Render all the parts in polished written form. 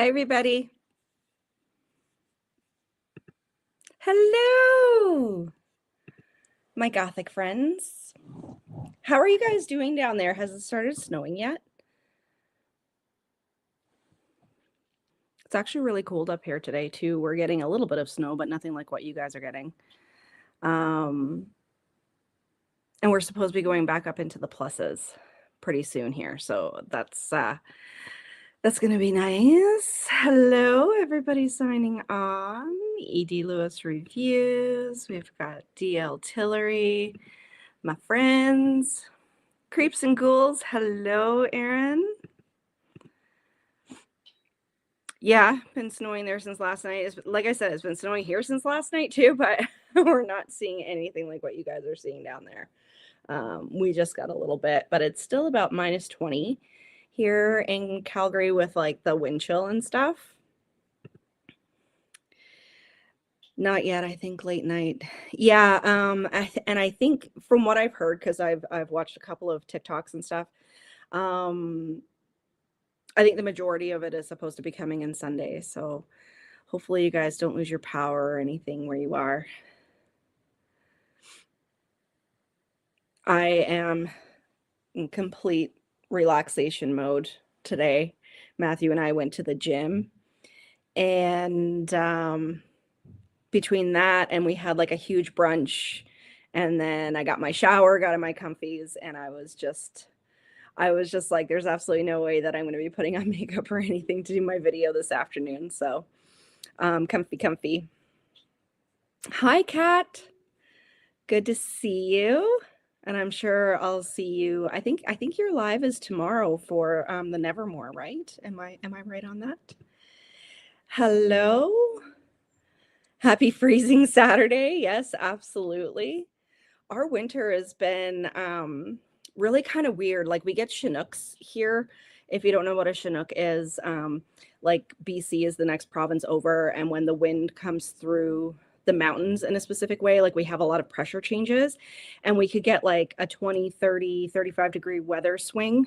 Hi, everybody. Hello, my Gothic friends. How are you guys doing down there? Has it started snowing yet? It's actually really cold up here today, too. We're getting a little bit of snow, but nothing like what you guys are getting. Um, and we're supposed to be going back up into the pluses pretty soon here. So that's gonna be nice. Hello, everybody signing on. ED Lewis Reviews. We've got DL Tillery, my friends. Creeps and ghouls. Hello, Erin. Yeah, been snowing there since last night. Like I said, it's been snowing here since last night too, but we're not seeing anything like what you guys are seeing down there. We just got a little bit, but it's still about minus 20 here in Calgary with like the wind chill and stuff. Not yet, I think late night. Yeah, and I think from what I've heard, because I've watched a couple of TikToks and stuff, um, I think the majority of it is supposed to be coming in Sunday, so hopefully you guys don't lose your power or anything where you are. I am in complete relaxation mode today. Matthew and I went to the gym, and between that and we had like a huge brunch, and then I got my shower, got in my comfies, and I was just like, there's absolutely no way that I'm going to be putting on makeup or anything to do my video this afternoon. So comfy. Hi, Kat. Good to see you. And I'm sure I'll see you. I think your live is tomorrow for the Nevermore, right? Am I right on that? Hello. Happy freezing Saturday. Yes, absolutely. Our winter has been really kind of weird. Like we get Chinooks here. If you don't know what a Chinook is, like BC is the next province over, and when the wind comes through the mountains in a specific way, like we have a lot of pressure changes, and we could get like a 20, 30, 35-degree weather swing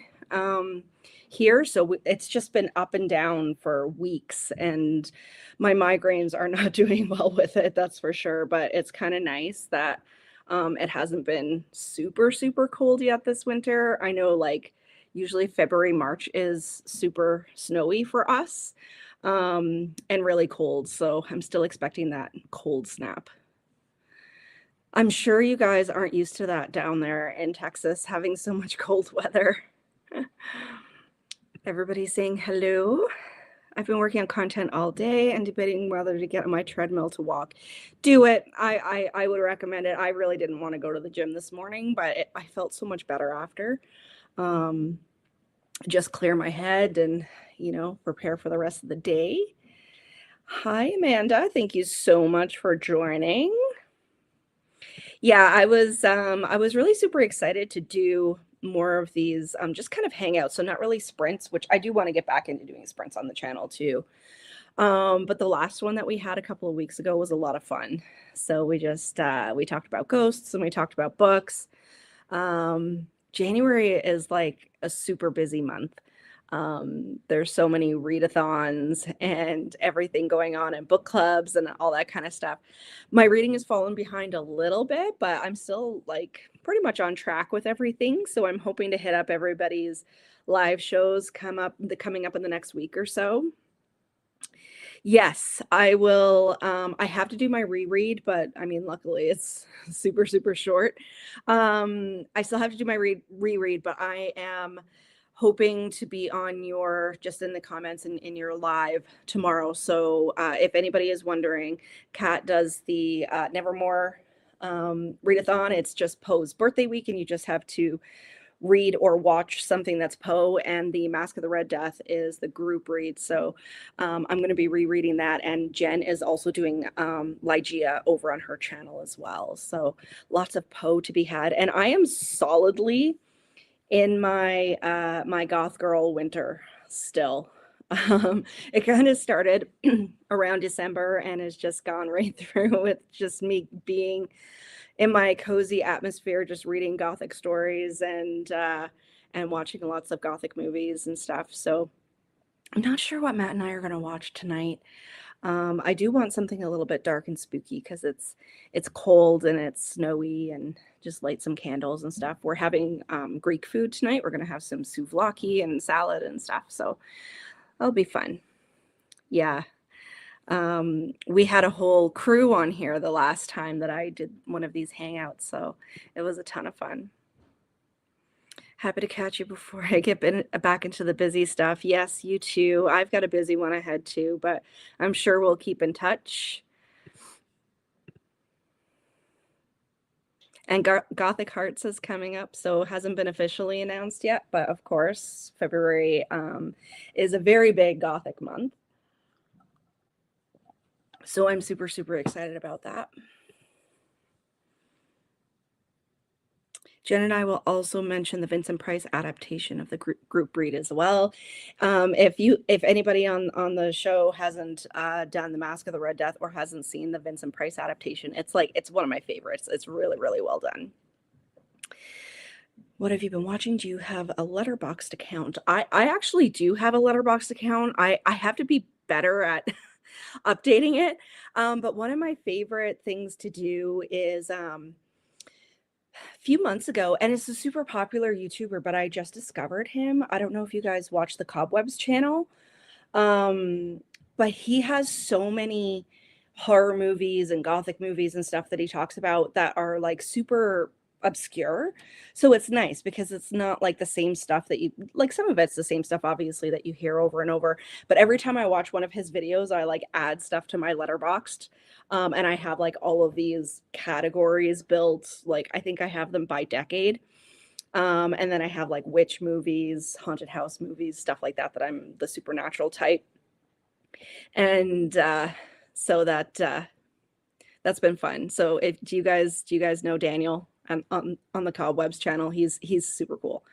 here. So it's just been up and down for weeks, and my migraines are not doing well with it, that's for sure. But it's kind of nice that it hasn't been super cold yet this winter. I know like usually February, March is super snowy for us, and really cold. So I'm still expecting that cold snap. I'm sure you guys aren't used to that down there in Texas, having so much cold weather. Everybody's saying hello. I've been working on content all day and debating whether to get on my treadmill to walk. Do it. I would recommend it. I really didn't want to go to the gym this morning, but I felt so much better after. Just clear my head and, prepare for the rest of the day. Hi, Amanda. Thank you so much for joining. Yeah, I was really super excited to do more of these just kind of hangouts. So not really sprints, which I do want to get back into doing sprints on the channel too. But the last one that we had a couple of weeks ago was a lot of fun. So we just we talked about ghosts and we talked about books. January is like a super busy month. There's so many readathons and everything going on in book clubs and all that kind of stuff. My reading has fallen behind a little bit, but I'm still like pretty much on track with everything. So I'm hoping to hit up everybody's live shows coming up in the next week or so. Yes, I will. I have to do my reread, but I mean, luckily it's super short. I still have to do my reread, but I am hoping to be on just in the comments and in your live tomorrow. So if anybody is wondering, Kat does the Nevermore readathon. It's just Poe's birthday week, and you just have to read or watch something that's Poe, and the Mask of the Red Death is the group read. So I'm going to be rereading that, and Jen is also doing Ligeia over on her channel as well. So lots of Poe to be had, and I am solidly in my my goth girl winter still. It kind of started around December and has just gone right through with just me being in my cozy atmosphere, just reading Gothic stories and watching lots of Gothic movies and stuff. So I'm not sure what Matt and I are gonna watch tonight. I do want something a little bit dark and spooky because it's cold and it's snowy and just light some candles and stuff. We're having Greek food tonight. We're gonna have some souvlaki and salad and stuff, so that'll be fun. Yeah. We had a whole crew on here the last time that I did one of these hangouts, so it was a ton of fun. Happy to catch you before I get back into the busy stuff. Yes, you too. I've got a busy one ahead too, but I'm sure we'll keep in touch. And Gothic Hearts is coming up, so hasn't been officially announced yet, but of course, February is a very big Gothic month. So I'm super, super excited about that. Jen and I will also mention the Vincent Price adaptation of the group Breed as well. If anybody on the show hasn't done The Mask of the Red Death or hasn't seen the Vincent Price adaptation, it's one of my favorites. It's really, really well done. What have you been watching? Do you have a Letterboxd account? I actually do have a Letterboxd account. I have to be better at updating it. But one of my favorite things to do is a few months ago, and it's a super popular YouTuber, but I just discovered him. I don't know if you guys watch the Cobwebs channel, but he has so many horror movies and Gothic movies and stuff that he talks about that are like super obscure. So it's nice because it's not like the same stuff that you like. Some of it's the same stuff, obviously, that you hear over and over. But every time I watch one of his videos, I like add stuff to my Letterboxd. And I have like all of these categories built. Like I think I have them by decade. And then I have like witch movies, haunted house movies, stuff like that, that I'm the supernatural type. And so that's been fun. So do you guys know Daniel on the Cobwebs channel? He's super cool.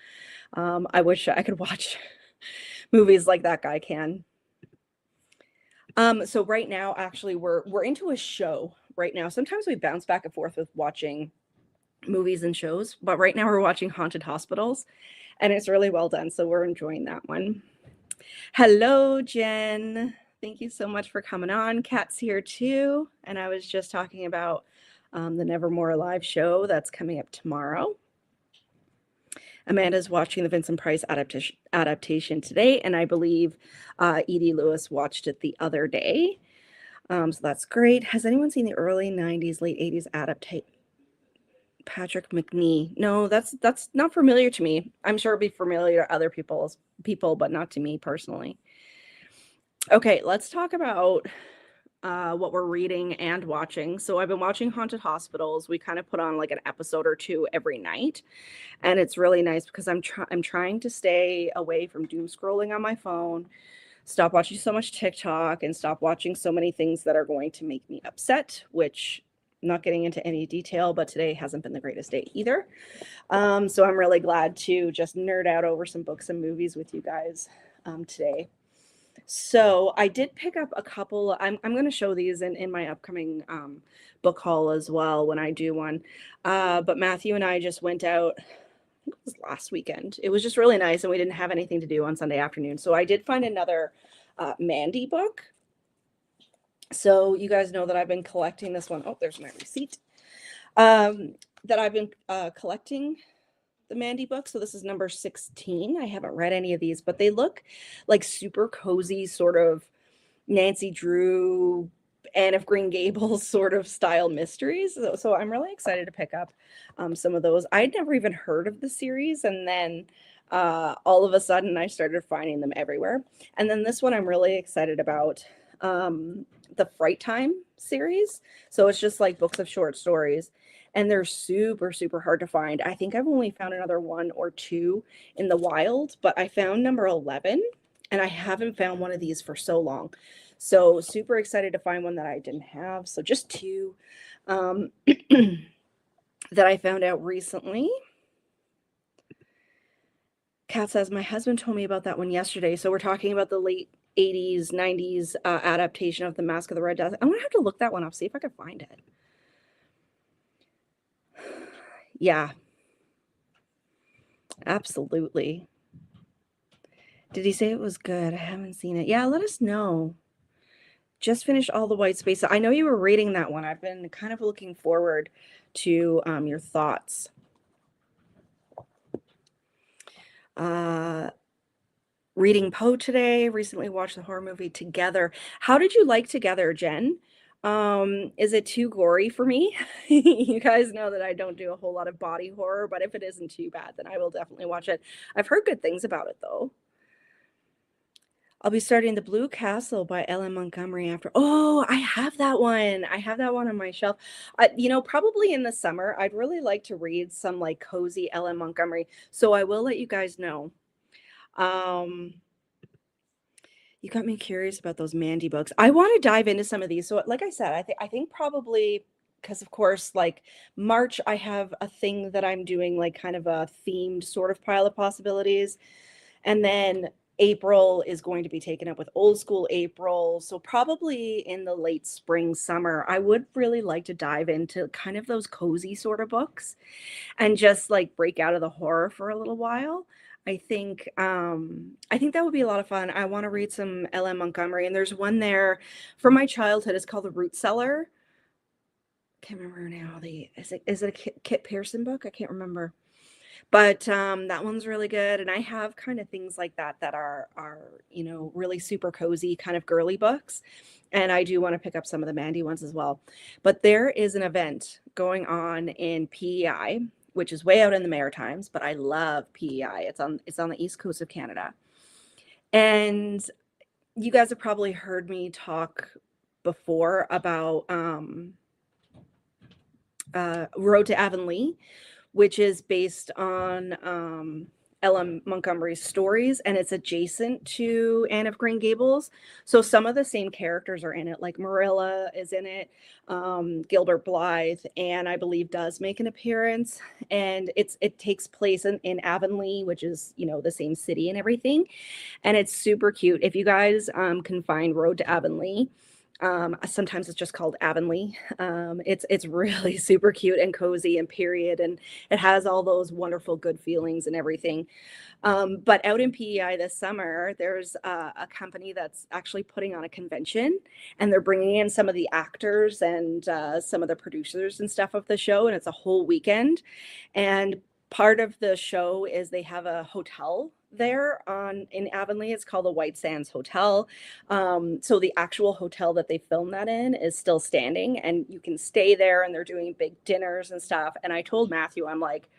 I wish I could watch movies like that guy can. So right now, actually, we're into a show right now. Sometimes we bounce back and forth with watching movies and shows, but right now we're watching Haunted Hospitals, and it's really well done. So we're enjoying that one. Hello, Jen. Thank you so much for coming on. Kat's here too, and I was just talking about the Nevermore Alive show that's coming up tomorrow. Amanda's watching the Vincent Price adaptation today, and I believe Edie Lewis watched it the other day. So that's great. Has anyone seen the early 90s, late 80s adaptation? Patrick McNee. No, that's not familiar to me. I'm sure it'll be familiar to other people, but not to me personally. Okay, let's talk about what we're reading and watching. So I've been watching Haunted Hospitals. We kind of put on like an episode or two every night, and it's really nice because I'm trying to stay away from doom scrolling on my phone, stop watching so much TikTok, and stop watching so many things that are going to make me upset, which I'm not getting into any detail, but today hasn't been the greatest day either. So I'm really glad to just nerd out over some books and movies with you guys today. So I did pick up a couple. I'm going to show these in my upcoming book haul as well when I do one. But Matthew and I just went out, I think it was last weekend. It was just really nice, and we didn't have anything to do on Sunday afternoon. So I did find another Mandy book. So you guys know that I've been collecting this one. Oh, there's my receipt. That I've been collecting the Mandy book. So this is number 16. I haven't read any of these, but they look like super cozy, sort of Nancy Drew, Anne of Green Gables sort of style mysteries. So I'm really excited to pick up some of those. I'd never even heard of the series, and then all of a sudden I started finding them everywhere. And then this one I'm really excited about, the Fright Time series. So it's just like books of short stories, and they're super, super hard to find. I think I've only found another one or two in the wild, but I found number 11, and I haven't found one of these for so long. So super excited to find one that I didn't have. So just two that I found out recently. Kat says, my husband told me about that one yesterday. So we're talking about the late 80s, 90s adaptation of The Mask of the Red Death. I'm going to have to look that one up, see if I can find it. Yeah, absolutely. Did he say it was good? I haven't seen it. Yeah, let us know. Just finished All the White Space. I know you were reading that one. I've been kind of looking forward to your thoughts. Reading Poe today. Recently watched the horror movie Together. How did you like Together, Jen? Is it too gory for me? You guys know that I don't do a whole lot of body horror, but if it isn't too bad, then I will definitely watch it. I've heard good things about it though. I'll be starting The Blue Castle by Ellen Montgomery after. Oh, I have that one. I have that one on my shelf. Probably in the summer, I'd really like to read some like cozy Ellen Montgomery. So I will let you guys know. Um, you got me curious about those Mandy books. I want to dive into some of these. So, like I said, I think probably because of course, like March, I have a thing that I'm doing, like kind of a themed sort of pile of possibilities. And then April is going to be taken up with Old School April. So probably in the late spring, summer, I would really like to dive into kind of those cozy sort of books and just like break out of the horror for a little while. I think that would be a lot of fun. I want to read some L.M. Montgomery, and there's one there from my childhood. It's called The Root Cellar. Can't remember now. Is it a Kit Pearson book? I can't remember. But that one's really good, and I have kind of things like that that are really super cozy, kind of girly books, and I do want to pick up some of the Mandy ones as well. But there is an event going on in PEI, which is way out in the Maritimes, but I love PEI. It's on the east coast of Canada, and you guys have probably heard me talk before about Road to Avonlea, which is based on Ella Montgomery's stories, and it's adjacent to Anne of Green Gables. So some of the same characters are in it, like Marilla is in it, Gilbert Blythe, and I believe does make an appearance. And it takes place in Avonlea, which is the same city and everything, and it's super cute. If you guys can find Road to Avonlea, sometimes it's just called Avonlea. It's really super cute and cozy and period, and it has all those wonderful good feelings and everything. But out in PEI this summer, there's a company that's actually putting on a convention, and they're bringing in some of the actors and some of the producers and stuff of the show, and it's a whole weekend. And part of the show is they have a hotel there in Avonlea. It's called the White Sands Hotel. So the actual hotel that they filmed that in is still standing, and you can stay there, and they're doing big dinners and stuff. And I told Matthew, I'm like,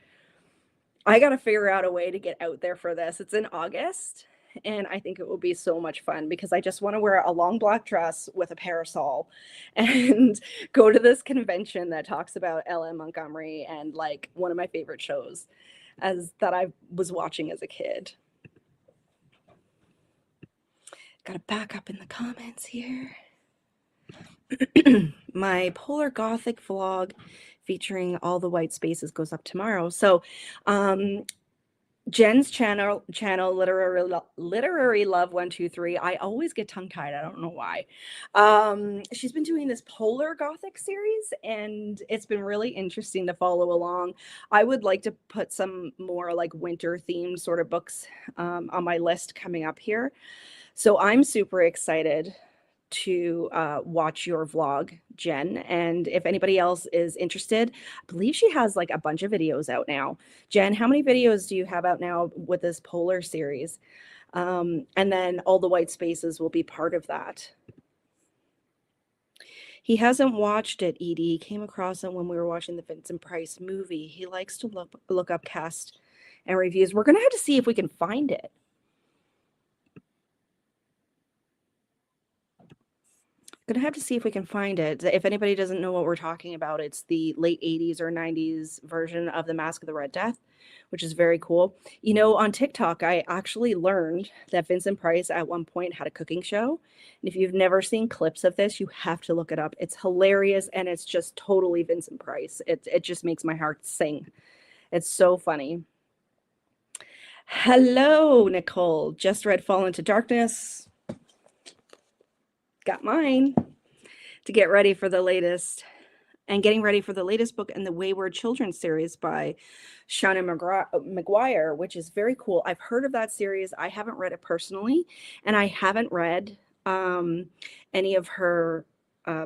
I got to figure out a way to get out there for this. It's in August, and I think it will be so much fun because I just want to wear a long black dress with a parasol and go to this convention that talks about Ella Montgomery and like one of my favorite shows as that I was watching as a kid. Got to back up in the comments here. My Polar Gothic vlog featuring all the white spaces goes up tomorrow. So Jen's channel literary love 123. I always get tongue tied. I don't know why. She's been doing this Polar Gothic series, and it's been really interesting to follow along. I would like to put some more like winter themed sort of books on my list coming up here. So I'm super excited to watch your vlog, Jen. And if anybody else is interested, I believe she has like a bunch of videos out now. Jen, how many videos do you have out now with this Polar series? And then all the white spaces will be part of that. He hasn't watched it, Edie. He came across it when we were watching the Vincent Price movie. He likes to look up cast and reviews. We're going to have to see if we can find it. Gonna have to see if we can find it. If anybody doesn't know what we're talking about, it's the late 80s or 90s version of The Mask of the Red Death, which is very cool. On TikTok, I actually learned that Vincent Price at one point had a cooking show. And if you've never seen clips of this, you have to look it up. It's hilarious, and it's just totally Vincent Price. It just makes my heart sing. It's so funny. Hello, Nicole. Just read Fall into Darkness. Got mine to get ready for the latest. and getting ready for the latest book in the Wayward Children series by Shannon McGuire, which is very cool. I've heard of that series. I haven't read it personally, and I haven't read any of her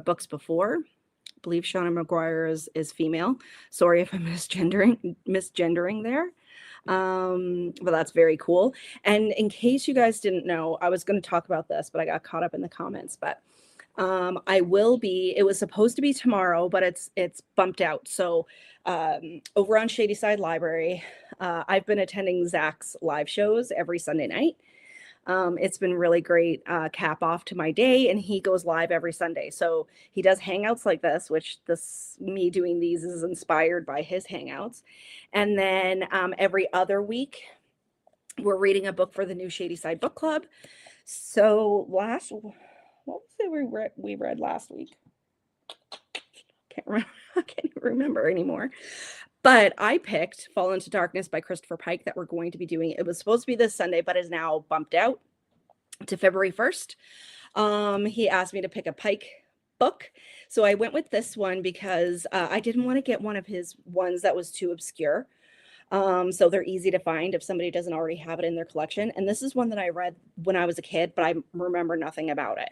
books before. I believe Shannon McGuire is female. Sorry if I'm misgendering there. But that's very cool. And in case you guys didn't know, I was going to talk about this, but I got caught up in the comments. But I will be. It was supposed to be tomorrow, but it's bumped out. So over on Shady Side Library, I've been attending Zach's live shows every Sunday night. It's been really great cap off to my day, and he goes live every Sunday. So he does hangouts like this, which me doing these is inspired by his hangouts. And then every other week, we're reading a book for the new Shady Side Book Club. So what was it we read last week? I can't even remember anymore. But I picked Fall into Darkness by Christopher Pike that we're going to be doing. It was supposed to be this Sunday, but is now bumped out to February 1st. He asked me to pick a Pike book. So I went with this one because I didn't want to get one of his ones that was too obscure. So they're easy to find if somebody doesn't already have it in their collection. And this is one that I read when I was a kid, but I remember nothing about it.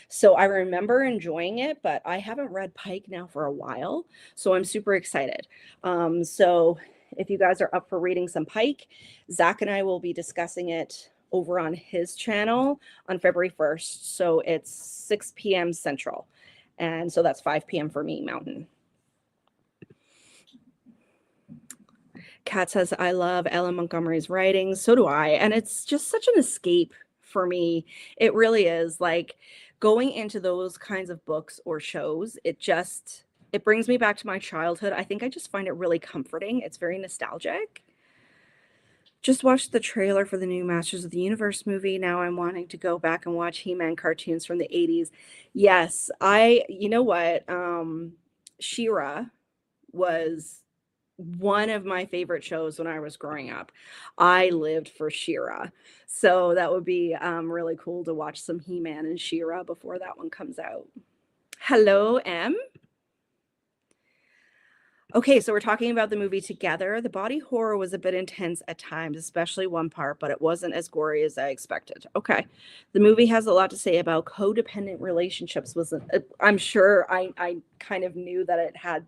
So I remember enjoying it, but I haven't read Pike now for a while. So I'm super excited. So if you guys are up for reading some Pike, Zach and I will be discussing it over on his channel on February 1st. So it's 6 p.m. Central. And so that's 5 p.m. for me, Mountain. Kat says, I love Ellen Montgomery's writing. So do I. And it's just such an escape for me. It really is. Like going into those kinds of books or shows, it brings me back to my childhood. I think I just find it really comforting. It's very nostalgic. Just watched the trailer for the new Masters of the Universe movie. Now I'm wanting to go back and watch He-Man cartoons from the 80s. Yes, you know what? She-Ra was one of my favorite shows when I was growing up. I lived for She-Ra. So that would be really cool to watch some He-Man and She-Ra before that one comes out. Hello, M. Okay, so we're talking about the movie Together. The body horror was a bit intense at times, especially one part, but it wasn't as gory as I expected. Okay. The movie has a lot to say about codependent relationships. I'm sure I kind of knew that it had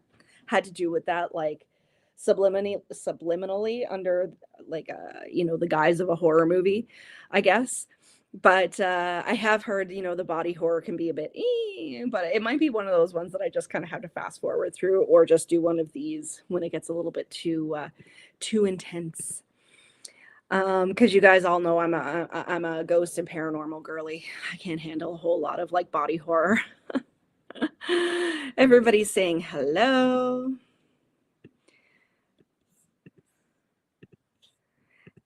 to do with that, like subliminally under like the guise of a horror movie, I guess. But I have heard, the body horror can be a bit, but it might be one of those ones that I just kind of have to fast forward through, or just do one of these when it gets a little bit too intense. Because you guys all know I'm a ghost and paranormal girly. I can't handle a whole lot of like body horror. Everybody's saying hello.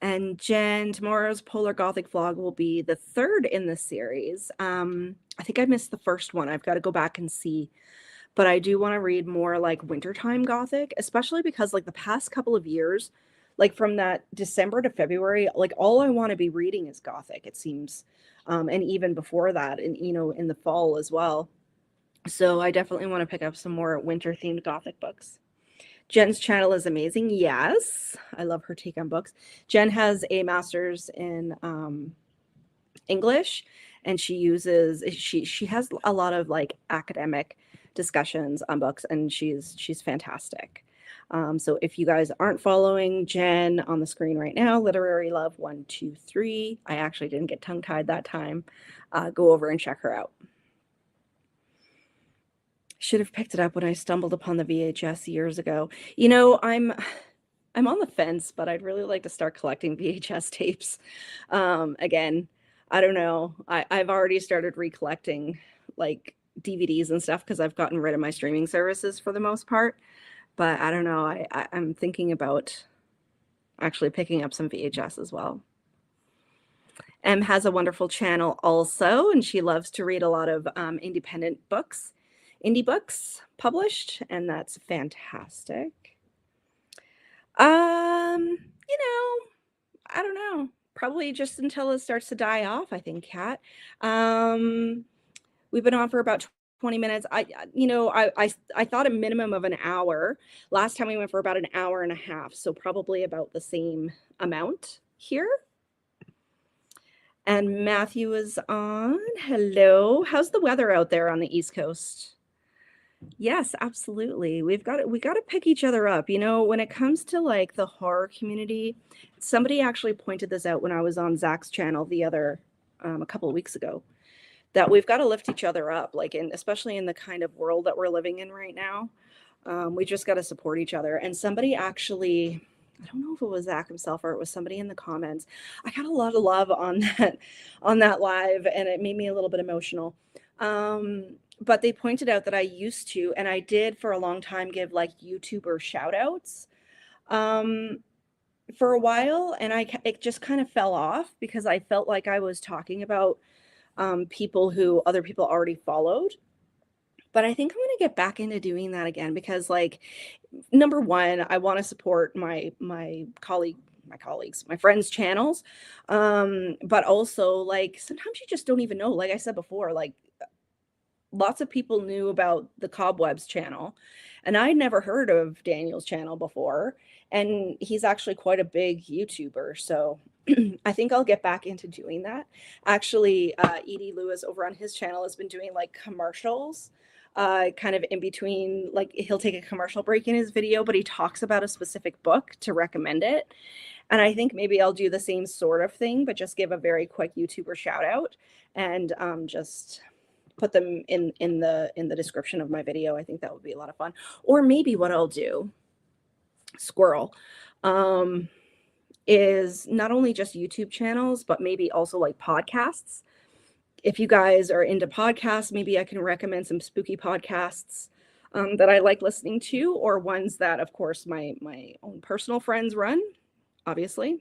And Jen, tomorrow's Polar Gothic vlog will be the third in the series. I think I missed the first one. I've got to go back and see. But I do want to read more like wintertime Gothic, especially because like the past couple of years, like from that December to February, like all I want to be reading is Gothic, it seems. And even before that, and in the fall as well. So I definitely want to pick up some more winter-themed Gothic books. Jen's channel is amazing. Yes, I love her take on books. Jen has a master's in English, and she has a lot of like academic discussions on books, and she's fantastic. So if you guys aren't following Jen on the screen right now, Literary Love 123. I actually didn't get tongue-tied that time. Go over and check her out. Should have picked it up when I stumbled upon the VHS years ago. I'm on the fence, but I'd really like to start collecting VHS tapes. Again, I don't know. I've already started recollecting like DVDs and stuff because I've gotten rid of my streaming services for the most part. But I don't know. I'm thinking about actually picking up some VHS as well. Em has a wonderful channel also, and she loves to read a lot of indie books published, and that's fantastic. I don't know. Probably just until it starts to die off, I think, Kat. We've been on for about 20 minutes. I thought a minimum of an hour. Last time we went for about an hour and a half, so probably about the same amount here. And Matthew is on. Hello. How's the weather out there on the East Coast? Yes, absolutely. We got to pick each other up. When it comes to like the horror community, somebody actually pointed this out when I was on Zach's channel a couple of weeks ago, that we've got to lift each other up, like especially in the kind of world that we're living in right now. We just got to support each other. And somebody actually, I don't know if it was Zach himself or it was somebody in the comments. I got a lot of love on that live, and it made me a little bit emotional. But they pointed out that I used to, and I did for a long time, give like YouTuber shout outs for a while, and it just kind of fell off because I felt like I was talking about people who other people already followed. But I think I'm going to get back into doing that again because, like, number one, I want to support my colleagues, my friends' channels. But also, like, sometimes you just don't even know. Like I said before, like, lots of people knew about the Cobwebs channel, and I'd never heard of Daniel's channel before. And he's actually quite a big YouTuber. So I think I'll get back into doing that. Actually, Edie Lewis over on his channel has been doing like commercials, kind of in between. Like he'll take a commercial break in his video, but he talks about a specific book to recommend it. And I think maybe I'll do the same sort of thing, but just give a very quick YouTuber shout out and just put them in the description of my video. I think that would be a lot of fun. Or maybe what I'll do, squirrel, is not only just YouTube channels, but maybe also like podcasts. If you guys are into podcasts, maybe I can recommend some spooky podcasts that I like listening to, or ones that, of course, my own personal friends run, obviously.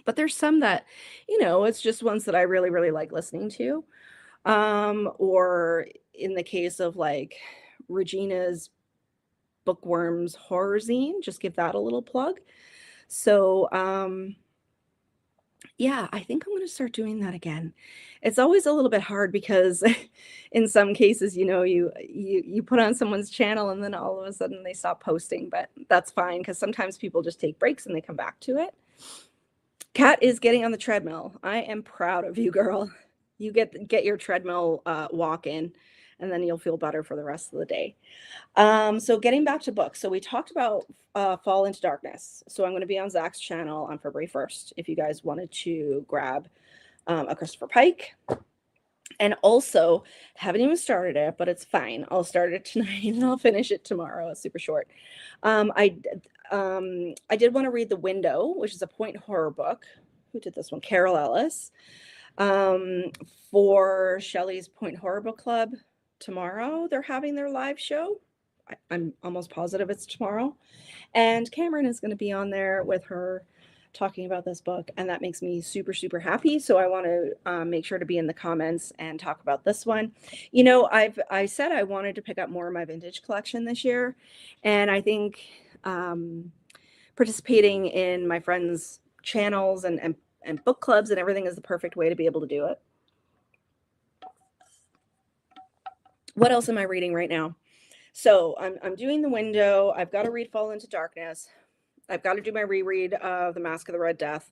But there's some that, it's just ones that I really, really like listening to. Or in the case of like Regina's Bookworms Horror Zine, just give that a little plug. So, yeah, I think I'm going to start doing that again. It's always a little bit hard because in some cases, you put on someone's channel and then all of a sudden they stop posting, but that's fine because sometimes people just take breaks and they come back to it. Kat is getting on the treadmill. I am proud of you, girl. You get your treadmill walk in, and then you'll feel better for the rest of the day. So getting back to books. So we talked about Fall into Darkness. So I'm going to be on Zach's channel on February 1st if you guys wanted to grab a Christopher Pike. And also, haven't even started it, but it's fine. I'll start it tonight and I'll finish it tomorrow. It's super short. I did want to read The Window, which is a point horror book. Who did this one? Carol Ellis. For Shelley's Point Horror Book Club tomorrow. They're having their live show. I'm almost positive it's tomorrow. And Cameron is going to be on there with her talking about this book, and that makes me super, super happy. So I want to make sure to be in the comments and talk about this one. I said I wanted to pick up more of my vintage collection this year, and I think participating in my friends' channels and book clubs and everything is the perfect way to be able to do it. What else am I reading right now? So I'm doing The Window. I've got to read Fall into Darkness. I've got to do my reread of The Mask of the Red Death.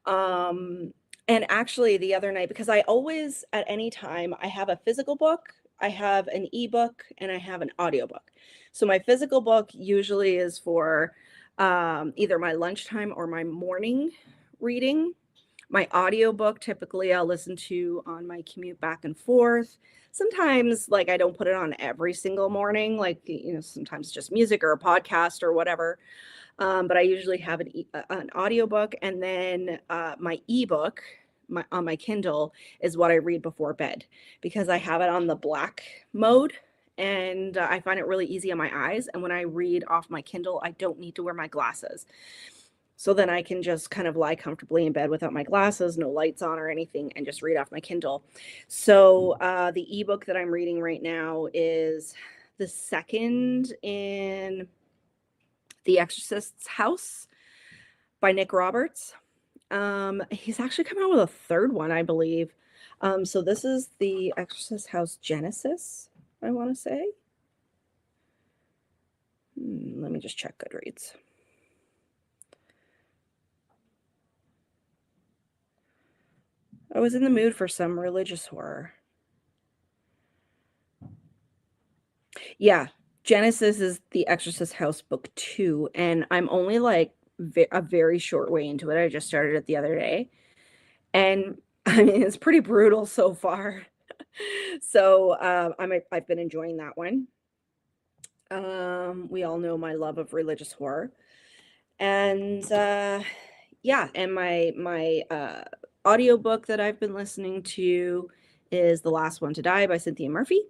And actually the other night, because I always, at any time, I have a physical book, I have an ebook, and I have an audiobook. So my physical book usually is for either my lunchtime or my morning reading. My audiobook, typically I'll listen to on my commute back and forth. Sometimes, like, I don't put it on every single morning, like, sometimes just music or a podcast or whatever. But I usually have an audiobook, and then my ebook on my Kindle is what I read before bed because I have it on the black mode, and I find it really easy on my eyes. And when I read off my Kindle, I don't need to wear my glasses. So then I can just kind of lie comfortably in bed without my glasses, no lights on or anything, and just read off my Kindle. So the ebook that I'm reading right now is the second in The Exorcist's House by Nick Roberts. He's actually come out with a third one, I believe. So this is The Exorcist's House Genesis. I want to say. Let me just check Goodreads. I was in the mood for some religious horror. Yeah, Genesis is the Exorcist House book 2, and I'm only like a very short way into it. I just started it the other day, and I mean it's pretty brutal so far. So I've been enjoying that one. We all know my love of religious horror, and yeah, and my audiobook that I've been listening to is The Last One to Die by Cynthia Murphy.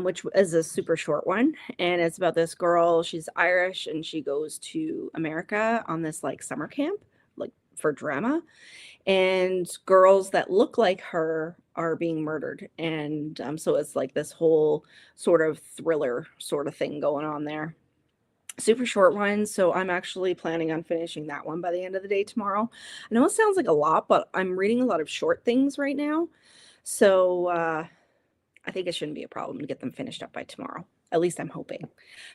Which is a super short one. And it's about this girl. She's Irish and she goes to America on this like summer camp, like for drama. And girls that look like her are being murdered. And so it's like this whole sort of thriller sort of thing going on there. Super short one. So I'm actually planning on finishing that one by the end of the day tomorrow. I know it sounds like a lot, but I'm reading a lot of short things right now. So, I think it shouldn't be a problem to get them finished up by tomorrow. At least I'm hoping.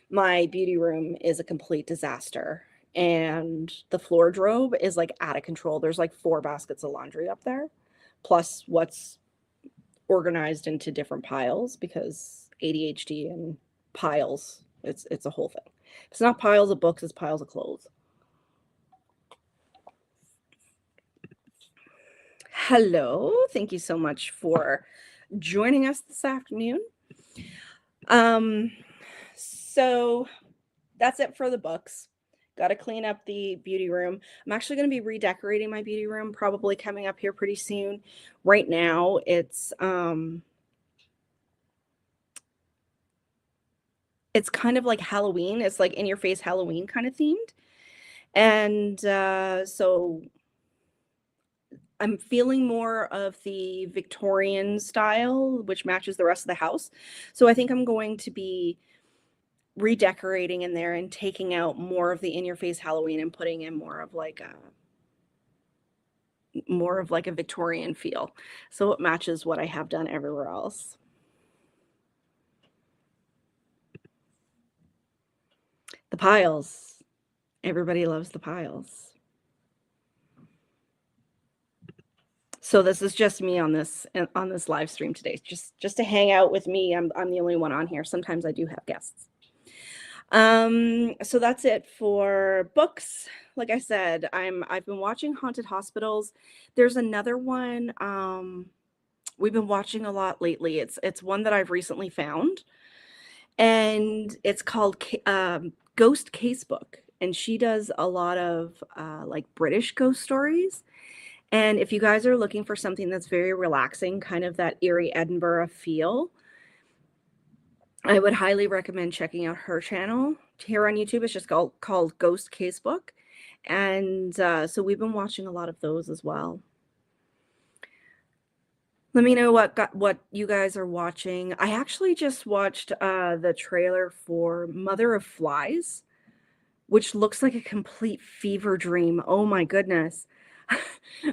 My beauty room is a complete disaster, and the floor drobe is like out of control. There's like 4 baskets of laundry up there, plus what's organized into different piles because ADHD and piles. It's a whole thing. It's not piles of books, it's piles of clothes. Hello, thank you so much for joining us this afternoon. So that's it for the books. Got to clean up the beauty room. I'm actually going to be redecorating my beauty room probably coming up here pretty soon. Right now it's kind of like Halloween. It's like in your face Halloween kind of themed. And so I'm feeling more of the Victorian style, which matches the rest of the house. So I think I'm going to be redecorating in there and taking out more of the in your face Halloween and putting in more of like a Victorian feel. So it matches what I have done everywhere else. The piles. Everybody loves the piles. So this is just me on this live stream today. Just to hang out with me. I'm the only one on here. Sometimes I do have guests. So that's it for books. Like I said, I've been watching Haunted Hospitals. There's another one we've been watching a lot lately. It's one that I've recently found, and it's called Ghost Casebook, and she does a lot of like British ghost stories. And if you guys are looking for something that's very relaxing, kind of that eerie Edinburgh feel, I would highly recommend checking out her channel here on YouTube. It's just called Ghost Casebook. And so we've been watching a lot of those as well. Let me know what you guys are watching. I actually just watched the trailer for Mother of Flies, which looks like a complete fever dream. Oh my goodness.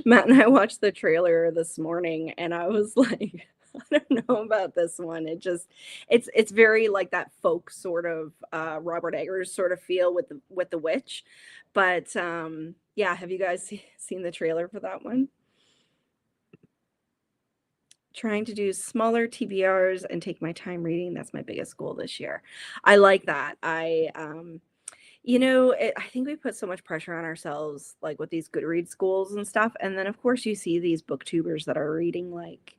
Matt and I watched the trailer this morning and I was like, I don't know about this one. It's very like that folk sort of Robert Eggers sort of feel with the witch. But yeah, have you guys seen the trailer for that one? Trying to do smaller TBRs and take my time reading. That's my biggest goal this year. I like that. I think we put so much pressure on ourselves, like with these Goodreads goals and stuff. And then, of course, you see these booktubers that are reading like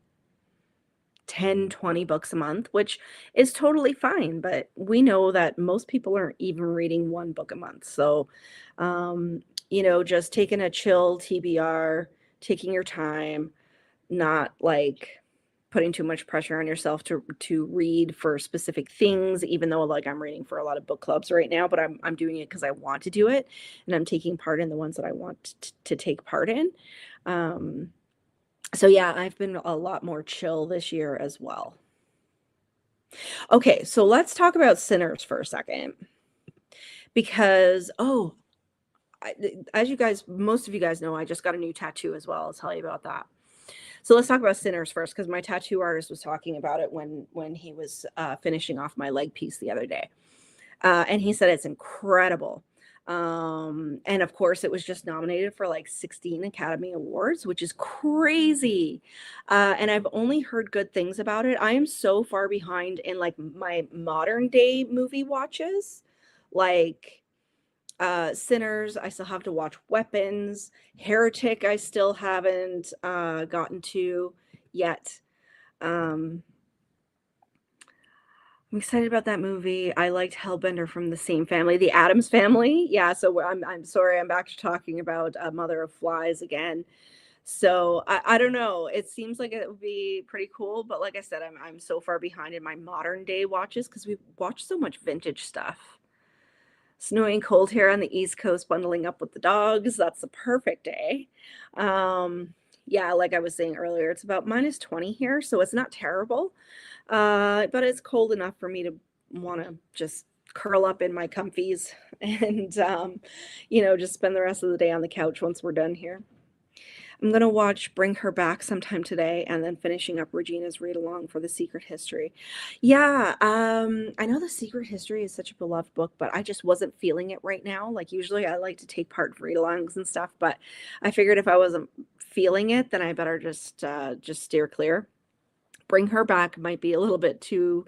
10, 20 books a month, which is totally fine. But we know that most people aren't even reading 1 book a month. So, just taking a chill TBR, taking your time, not like putting too much pressure on yourself to read for specific things, even though like I'm reading for a lot of book clubs right now, but I'm doing it because I want to do it, and I'm taking part in the ones that I want to take part in. So yeah, I've been a lot more chill this year as well. Okay, so let's talk about Sinners for a second, because as most of you guys know, I just got a new tattoo as well. I'll tell you about that. So let's talk about Sinners first, because my tattoo artist was talking about it when he was finishing off my leg piece the other day, and he said it's incredible. And of course, it was just nominated for like 16 Academy Awards, which is crazy. And I've only heard good things about it. I am so far behind in like my modern day movie watches, like Sinners. I still have to watch Weapons. Heretic, I still haven't gotten to yet. Um, I'm excited about that movie. I liked Hellbender from the same family, the Addams Family. Yeah, so I'm sorry, I'm back to talking about Mother of Flies again. So I don't know. It seems like it would be pretty cool, but like I said, I'm so far behind in my modern day watches because we've watched so much vintage stuff. Snowy and cold here on the East Coast, bundling up with the dogs. That's the perfect day. Yeah, like I was saying earlier, it's about -20 here, so it's not terrible. But it's cold enough for me to want to just curl up in my comfies and, just spend the rest of the day on the couch once we're done here. I'm gonna watch Bring Her Back sometime today and then finishing up Regina's read along for The Secret History. Yeah, I know The Secret History is such a beloved book, but I just wasn't feeling it right now. Like usually I like to take part in read alongs and stuff, but I figured if I wasn't feeling it, then I better just steer clear. Bring Her Back might be a little bit too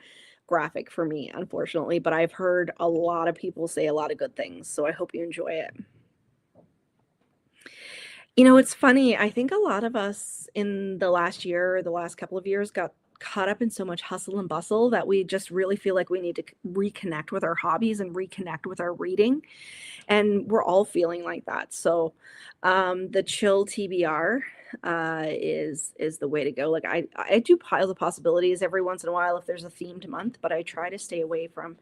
graphic for me, unfortunately, but I've heard a lot of people say a lot of good things, so I hope you enjoy it. It's funny. I think a lot of us in the last year or the last couple of years got caught up in so much hustle and bustle that we just really feel like we need to reconnect with our hobbies and reconnect with our reading. And we're all feeling like that. So the chill TBR is the way to go. Like I do piles of possibilities every once in a while if there's a themed month, but I try to stay away from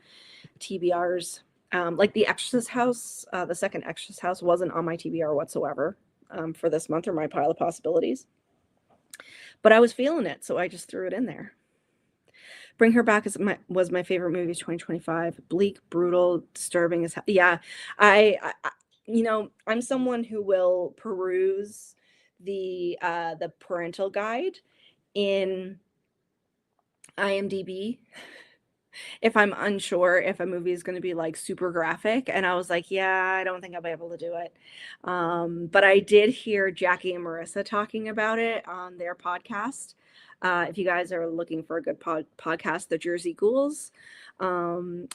TBRs. Like the Extras House, the second Extras House wasn't on my TBR whatsoever for this month or my pile of possibilities. But I was feeling it, so I just threw it in there. Bring Her Back was my favorite movie of 2025. Bleak, brutal, disturbing as hell. Yeah, I'm someone who will peruse the parental guide in IMDb if I'm unsure if a movie is going to be like super graphic. And I was like, yeah, I don't think I'll be able to do it. But I did hear Jackie and Marissa talking about it on their podcast. If you guys are looking for a good podcast, The Jersey Ghouls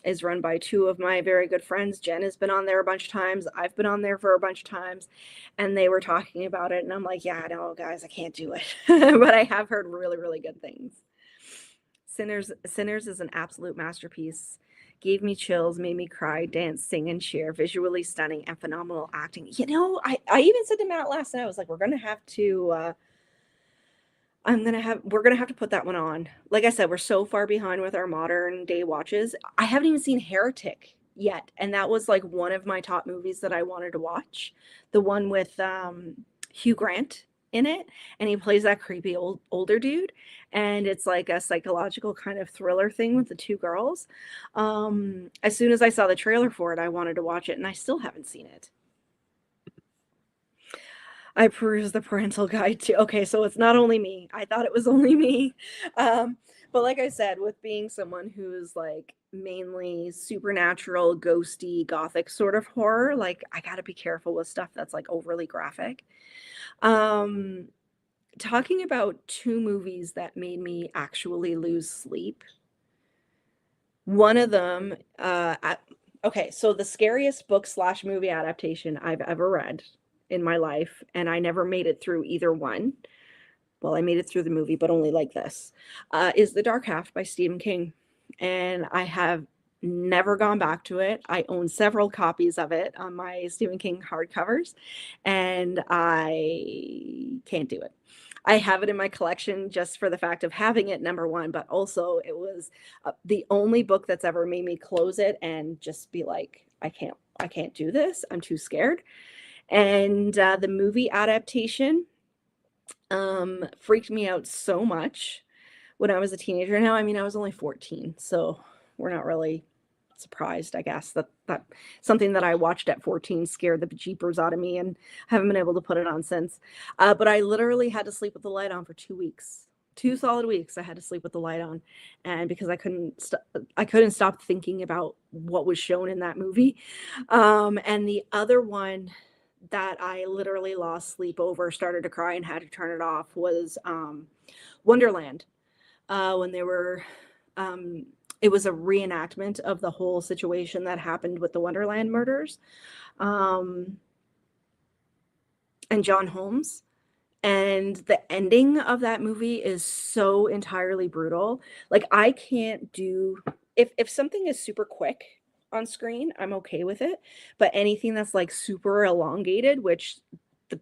is run by two of my very good friends. Jen has been on there a bunch of times. I've been on there for a bunch of times. And they were talking about it. And I'm like, yeah, no, guys, I can't do it. But I have heard really, really good things. Sinners is an absolute masterpiece. Gave me chills, made me cry, dance, sing, and cheer. Visually stunning and phenomenal acting. I even said to Matt last night, I was like, we're gonna have to we're gonna have to put that one on. Like I said, we're so far behind with our modern day watches. I haven't even seen Heretic yet, and that was like one of my top movies that I wanted to watch. The one with Hugh Grant in it, and he plays that creepy older dude, and it's like a psychological kind of thriller thing with the two girls. As soon as I saw the trailer for it, I wanted to watch it, and I still haven't seen it. I perused the parental guide too. Okay, so it's not only me. I thought it was only me. But like I said, with being someone who's like mainly supernatural, ghosty, gothic sort of horror, like I gotta be careful with stuff that's like overly graphic. Um, Talking about two movies that made me actually lose sleep. One of them, okay, so the scariest book slash movie adaptation I've ever read in my life, and I never made it through either one. Well, I made it through the movie, but only like this, is The Dark Half by Stephen King. And I have never gone back to it. I own several copies of it on my Stephen King hardcovers, and I can't do it. I have it in my collection just for the fact of having it, number one, but also it was the only book that's ever made me close it and just be like, I can't do this. I'm too scared. And the movie adaptation freaked me out so much when I was a teenager. Now, I mean, I was only 14, so we're not really not surprised, I guess, that something that I watched at 14 scared the bejeepers out of me and haven't been able to put it on since. But I literally had to sleep with the light on for 2 weeks. 2 solid weeks I had to sleep with the light on, and because I couldn't stop thinking about what was shown in that movie. And the other one that I literally lost sleep over, started to cry and had to turn it off was, Wonderland. When they were, um, it was a reenactment of the whole situation that happened with the Wonderland murders, um, and John Holmes. And the ending of that movie is so entirely brutal. Like, I can't do if something is super quick on screen, I'm okay with it, but anything that's, like, super elongated, which the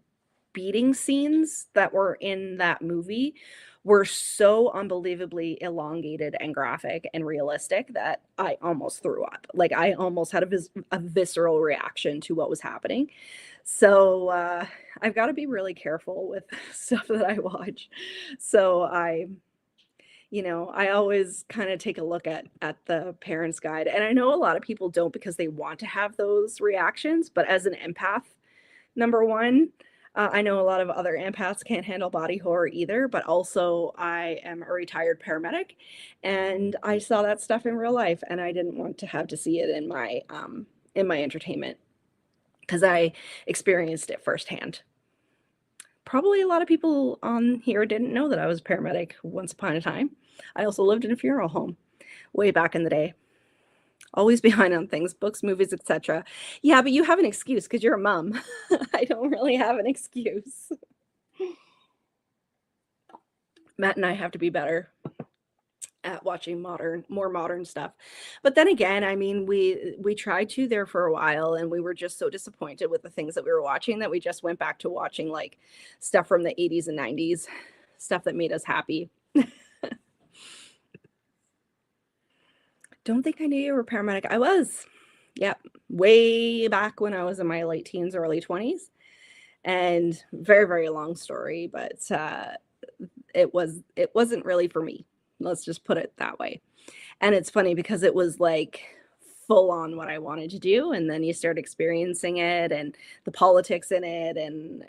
beating scenes that were in that movie were so unbelievably elongated and graphic and realistic that I almost threw up. Like, I almost had a visceral reaction to what was happening. So, I've gotta be really careful with stuff that I watch. So I always kinda take a look at the parent's guide, and I know a lot of people don't because they want to have those reactions, but as an empath, number 1, I know a lot of other empaths can't handle body horror either, but also I am a retired paramedic, and I saw that stuff in real life, and I didn't want to have to see it in my entertainment, 'cause I experienced it firsthand. Probably a lot of people on here didn't know that I was a paramedic once upon a time. I also lived in a funeral home way back in the day. Always behind on things, books, movies, etc. Yeah, but you have an excuse because 'cause you're a mom. I don't really have an excuse. Matt and I have to be better at watching more modern stuff. But then again, I mean, we tried to there for a while, and we were just so disappointed with the things that we were watching that we just went back to watching, like, stuff from the '80s and '90s, stuff that made us happy. Don't think I knew you were a paramedic. I was. Yep. Way back when I was in my late teens, early 20s. And very, very long story, but it wasn't really for me. Let's just put it that way. And it's funny because it was like full on what I wanted to do. And then you start experiencing it and the politics in it and,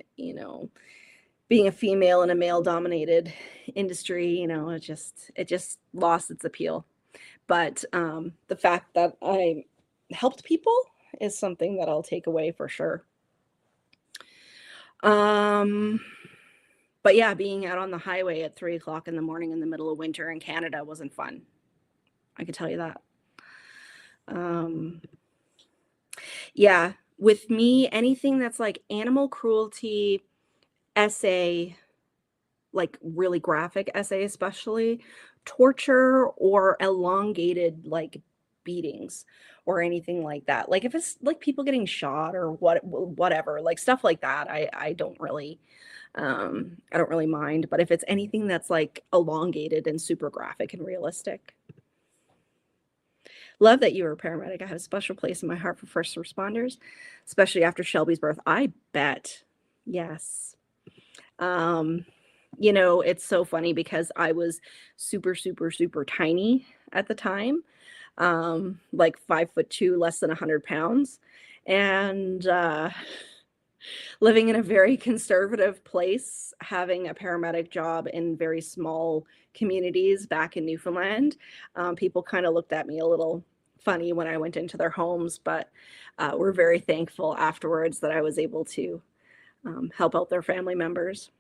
being a female in a male dominated industry, it just lost its appeal. But the fact that I helped people is something that I'll take away for sure. Um, but yeah, being out on the highway at 3 o'clock in the morning in the middle of winter in Canada wasn't fun. I could tell you that. Um, yeah, with me, anything that's like animal cruelty, essay, like really graphic essay, especially torture or elongated like beatings or anything like that. Like if it's like people getting shot or whatever, like stuff like that, I don't really mind. But if it's anything that's like elongated and super graphic and realistic, love that you were a paramedic. I have a special place in my heart for first responders, especially after Shelby's birth. I bet. Yes. Um, it's so funny because I was super, super, super tiny at the time, like 5'2", less than 100 pounds, and living in a very conservative place, having a paramedic job in very small communities back in Newfoundland. People kind of looked at me a little funny when I went into their homes, but we're very thankful afterwards that I was able to help out their family members.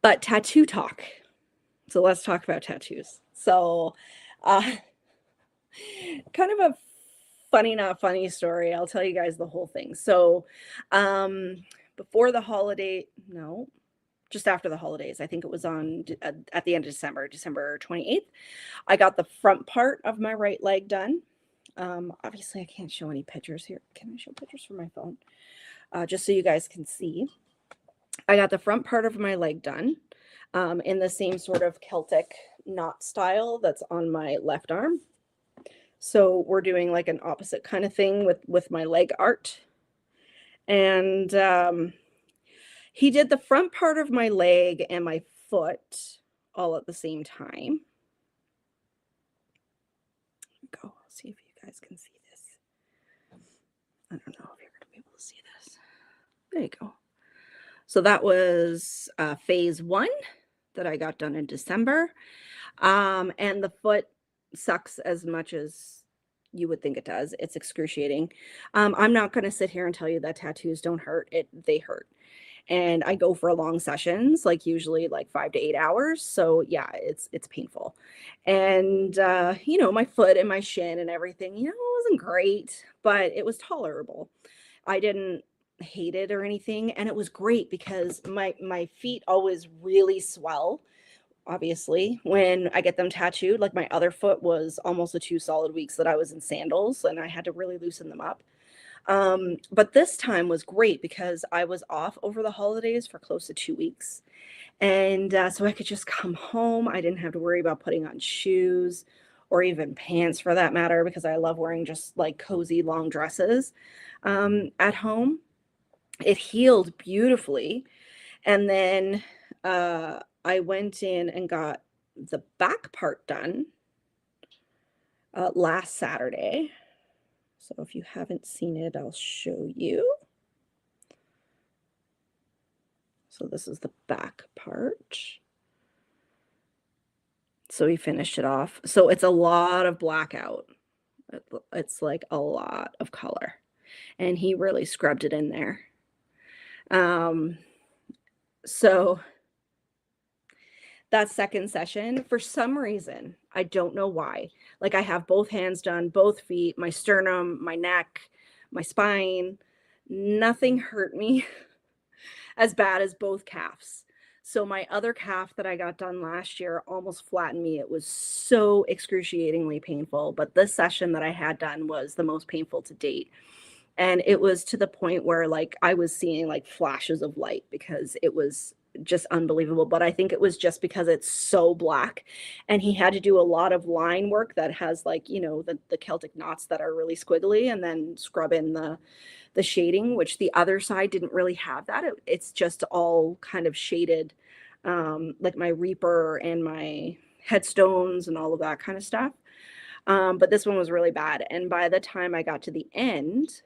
But tattoo talk. So let's talk about tattoos. So, uh, kind of a funny, not funny story. I'll tell you guys the whole thing. So, before the holiday, no, just after the holidays, I think it was at the end of December, December 28th, I got the front part of my right leg done. Obviously, I can't show any pictures here. Can I show pictures from my phone? Just so you guys can see. I got the front part of my leg done in the same sort of Celtic knot style that's on my left arm. So we're doing like an opposite kind of thing with my leg art. And he did the front part of my leg and my foot all at the same time. Go, see if you guys can see this. I don't know if you're going to be able to see this. There you go. So that was phase 1 that I got done in December. And the foot sucks as much as you would think it does. It's excruciating. I'm not going to sit here and tell you that tattoos don't hurt. They hurt. And I go for long sessions, like usually like 5 to 8 hours. So yeah, it's painful. And my foot and my shin and everything, it wasn't great, but it was tolerable. I didn't hate it or anything, and it was great because my feet always really swell, obviously, when I get them tattooed. Like my other foot was almost the 2 solid weeks that I was in sandals, and I had to really loosen them up. But this time was great because I was off over the holidays for close to 2 weeks. And so I could just come home. I didn't have to worry about putting on shoes or even pants for that matter, because I love wearing just like cozy long dresses at home. It healed beautifully. And then I went in and got the back part done last Saturday. So if you haven't seen it, I'll show you. So this is the back part. So we finished it off. So it's a lot of blackout. It's like a lot of color. And he really scrubbed it in there. So that second session, for some reason, I don't know why, like I have both hands done, both feet, my sternum, my neck, my spine, nothing hurt me as bad as both calves. So my other calf that I got done last year almost flattened me. It was so excruciatingly painful, but this session that I had done was the most painful to date. And it was to the point where like I was seeing like flashes of light because it was just unbelievable. But I think it was just because it's so black, and he had to do a lot of line work that has like, the Celtic knots that are really squiggly, and then scrub in the shading, which the other side didn't really have that. It's just all kind of shaded, like my Reaper and my headstones and all of that kind of stuff. But this one was really bad. And by the time I got to the end,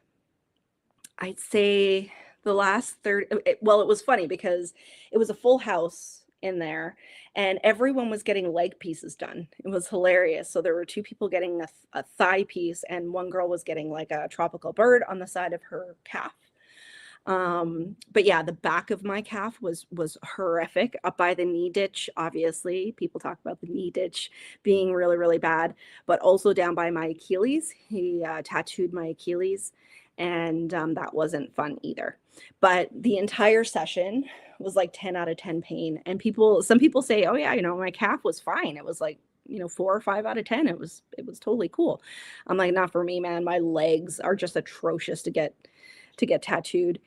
I'd say the last third, well, it was funny because it was a full house in there and everyone was getting leg pieces done. It was hilarious. So there were 2 people getting a thigh piece, and one girl was getting like a tropical bird on the side of her calf. But yeah, the back of my calf was horrific. Up by the knee ditch, obviously people talk about the knee ditch being really, really bad, but also down by my Achilles. He tattooed my Achilles, and that wasn't fun either. But the entire session was like 10 out of 10 pain. And some people say, oh yeah, my calf was fine. It was like, 4 or 5 out of 10. It was totally cool. I'm like, not for me, man. My legs are just atrocious to get tattooed.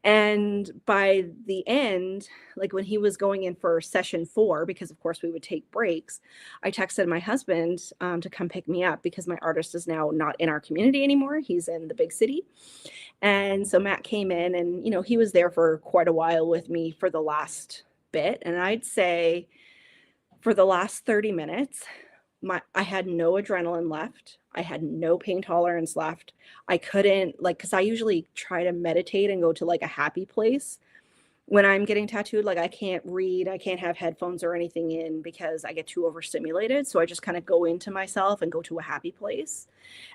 And by the end, like when he was going in for session 4, because of course we would take breaks, I texted my husband to come pick me up because my artist is now not in our community anymore. He's in the big city. And so Matt came in and, he was there for quite a while with me for the last bit. And I'd say for the last 30 minutes, I had no adrenaline left. I had no pain tolerance left. I couldn't because I usually try to meditate and go to like a happy place when I'm getting tattooed. Like I can't read, I can't have headphones or anything in because I get too overstimulated. So I just kind of go into myself and go to a happy place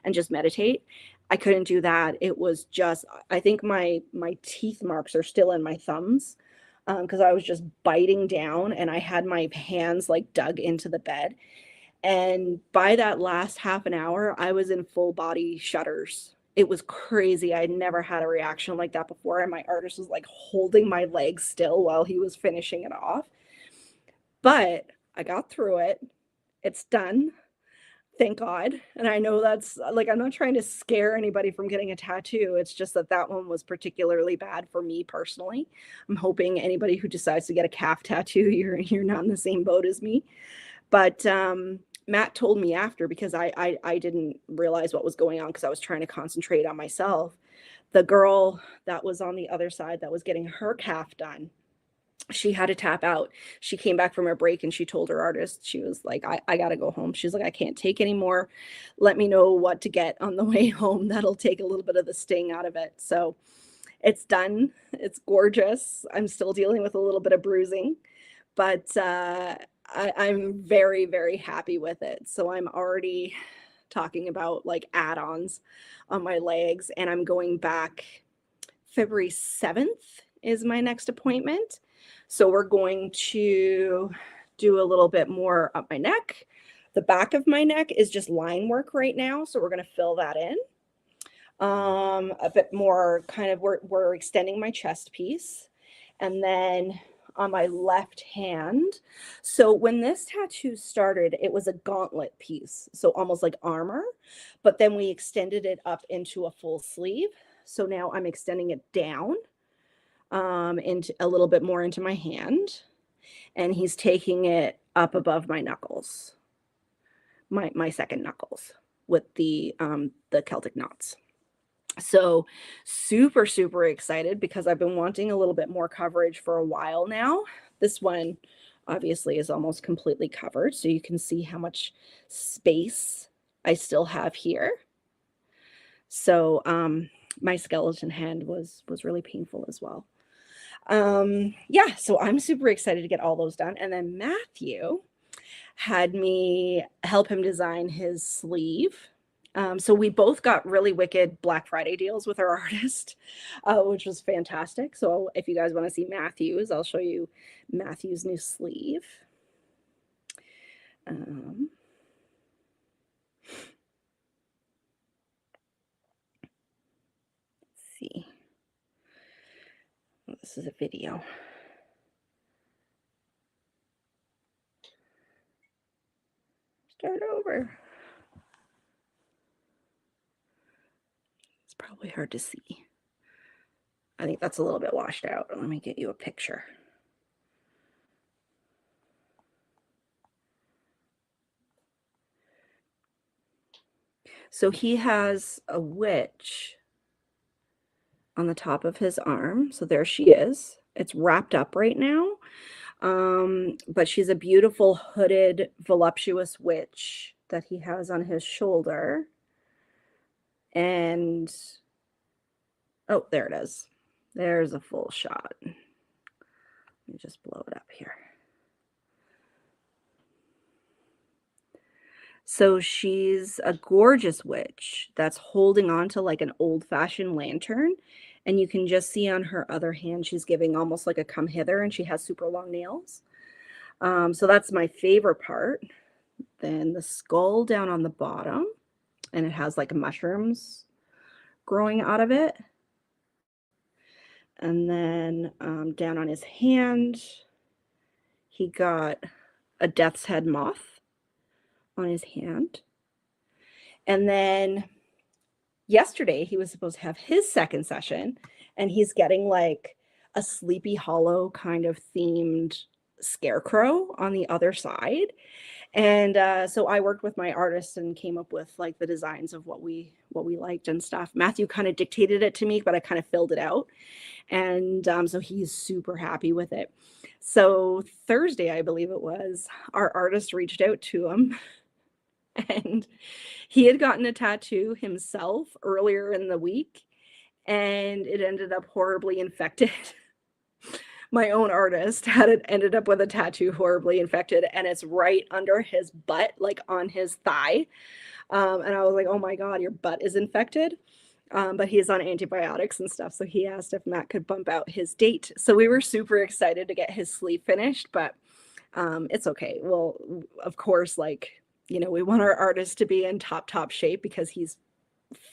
and just meditate. I couldn't do that. It was just, I think my teeth marks are still in my thumbs because I was just biting down and I had my hands like dug into the bed. And by that last half an hour, I was in full body shudders. It was crazy. I'd never had a reaction like that before. And my artist was like holding my legs still while he was finishing it off. But I got through it. It's done. Thank God. And I know that's like, I'm not trying to scare anybody from getting a tattoo. It's just that one was particularly bad for me personally. I'm hoping anybody who decides to get a calf tattoo, you're not in the same boat as me. But Matt told me after, because I didn't realize what was going on because I was trying to concentrate on myself. The girl that was on the other side that was getting her calf done, she had to tap out. She came back from her break and she told her artist, she was like, I gotta go home. She's like, I can't take anymore. Let me know what to get on the way home. That'll take a little bit of the sting out of it. So it's done. It's gorgeous. I'm still dealing with a little bit of bruising, but I'm very, very happy with it. So I'm already talking about like add-ons on my legs, and I'm going back February 7th is my next appointment. So we're going to do a little bit more up my neck. The back of my neck is just line work right now, so we're going to fill that in. A bit more kind of, we're extending my chest piece. And then on my left hand, so when this tattoo started, it was a gauntlet piece, so almost like armor, but then we extended it up into a full sleeve. So now I'm extending it down into a little bit more into my hand, and he's taking it up above my knuckles, my second knuckles, with the Celtic knots. So super, super excited because I've been wanting a little bit more coverage for a while now. This one obviously is almost completely covered, so you can see how much space I still have here. So my skeleton hand was really painful as well. Yeah, so I'm super excited to get all those done. And then Matthew had me help him design his sleeve. So we both got really wicked Black Friday deals with our artist, which was fantastic. So if you guys want to see Matthew's, I'll show you Matthew's new sleeve. Let's see. Oh, this is a video. Start over. It's probably hard to see. I think that's a little bit washed out. Let me get you a picture. So he has a witch on the top of his arm. So there she is. It's wrapped up right now. But she's a beautiful hooded, voluptuous witch that he has on his shoulder. And, oh, there it is. There's a full shot. Let me just blow it up here. So she's a gorgeous witch that's holding on to like an old-fashioned lantern. And you can just see on her other hand, she's giving almost like a come hither, and she has super long nails. So that's my favorite part. Then the skull down on the bottom, and it has like mushrooms growing out of it. And then down on his hand, he got a death's head moth on his hand. And then yesterday, he was supposed to have his second session, and he's getting like a Sleepy Hollow kind of themed scarecrow on the other side. And so I worked with my artist and came up with like the designs of what we liked and stuff. Matthew kind of dictated it to me, but I kind of filled it out. And so he's super happy with it. So Thursday, I believe it was, our artist reached out to him, and he had gotten a tattoo himself earlier in the week, and it ended up horribly infected. My own artist had it ended up with a tattoo horribly infected, and it's right under his butt, like on his thigh. And I was like, oh my God, your butt is infected. But he's on antibiotics and stuff. So he asked if Matt could bump out his date. So we were super excited to get his sleeve finished, but it's okay. Well, of course, like, you know, we want our artist to be in top shape because he's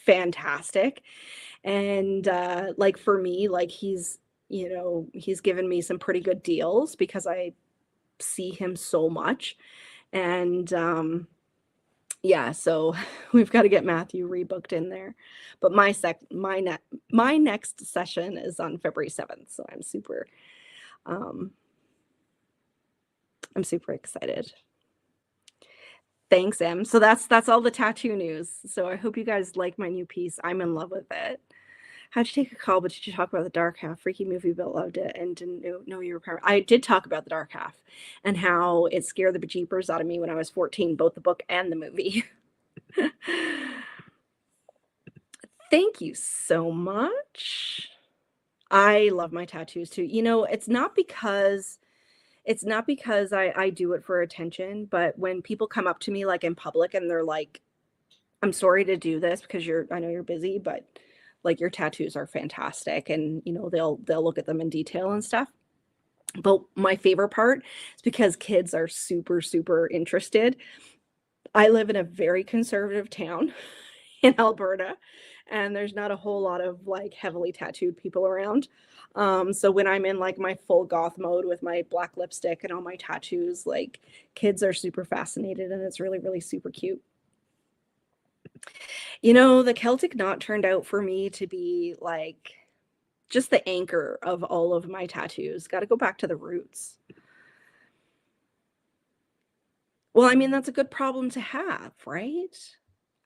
fantastic. And like for me, like he's, you know, he's given me some pretty good deals because I see him so much. And yeah, so we've got to get Matthew rebooked in there. But my next session is on February 7th, so I'm super excited. Thanks, Em. So that's all the tattoo news. So I hope you guys like my new piece. I'm in love with it. How'd you take a call, but did you talk about the dark half? Freaky movie, but loved it and didn't know you were part. I did talk about the dark half and how it scared the bejeepers out of me when I was 14, both the book and the movie. Thank you so much. I love my tattoos too. You know, it's not because I do it for attention, but when people come up to me like in public and they're like, I'm sorry to do this because I know you're busy, but like your tattoos are fantastic. And you know, they'll look at them in detail and stuff. But my favorite part is because kids are super, super interested. I live in a very conservative town in Alberta, and there's not a whole lot of like heavily tattooed people around. So when I'm in like my full goth mode with my black lipstick and all my tattoos, like kids are super fascinated and it's really, really super cute. You know, the Celtic knot turned out for me to be like just the anchor of all of my tattoos. Got to go back to the roots. Well, I mean, that's a good problem to have, right?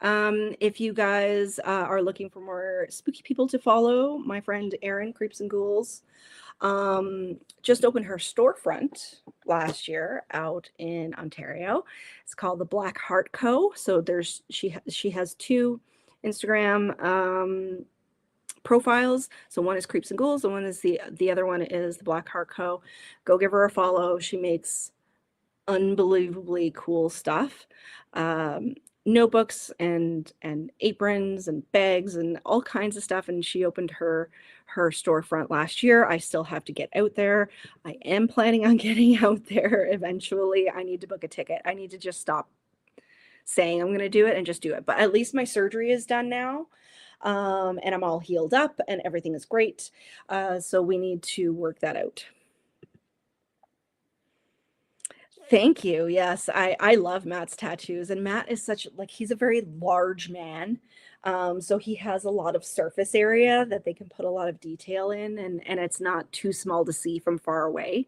If you guys are looking for more spooky people to follow, my friend Erin, Creeps and Ghouls, just opened her storefront last year out in Ontario. It's called the Black Heart Co. So she has two Instagram profiles. So one is Creeps and Ghouls, and one is the other one is the Black Heart Co. Go give her a follow. She makes unbelievably cool stuff. Notebooks and aprons and bags and all kinds of stuff. And she opened her storefront last year. I still have to get out there. I am planning on getting out there eventually. I need to book a ticket. I need to just stop saying I'm going to do it and just do it. But at least my surgery is done now. And I'm all healed up and everything is great. So we need to work that out. Thank you. Yes, I love Matt's tattoos, and Matt is such like he's a very large man. So he has a lot of surface area that they can put a lot of detail in, and it's not too small to see from far away.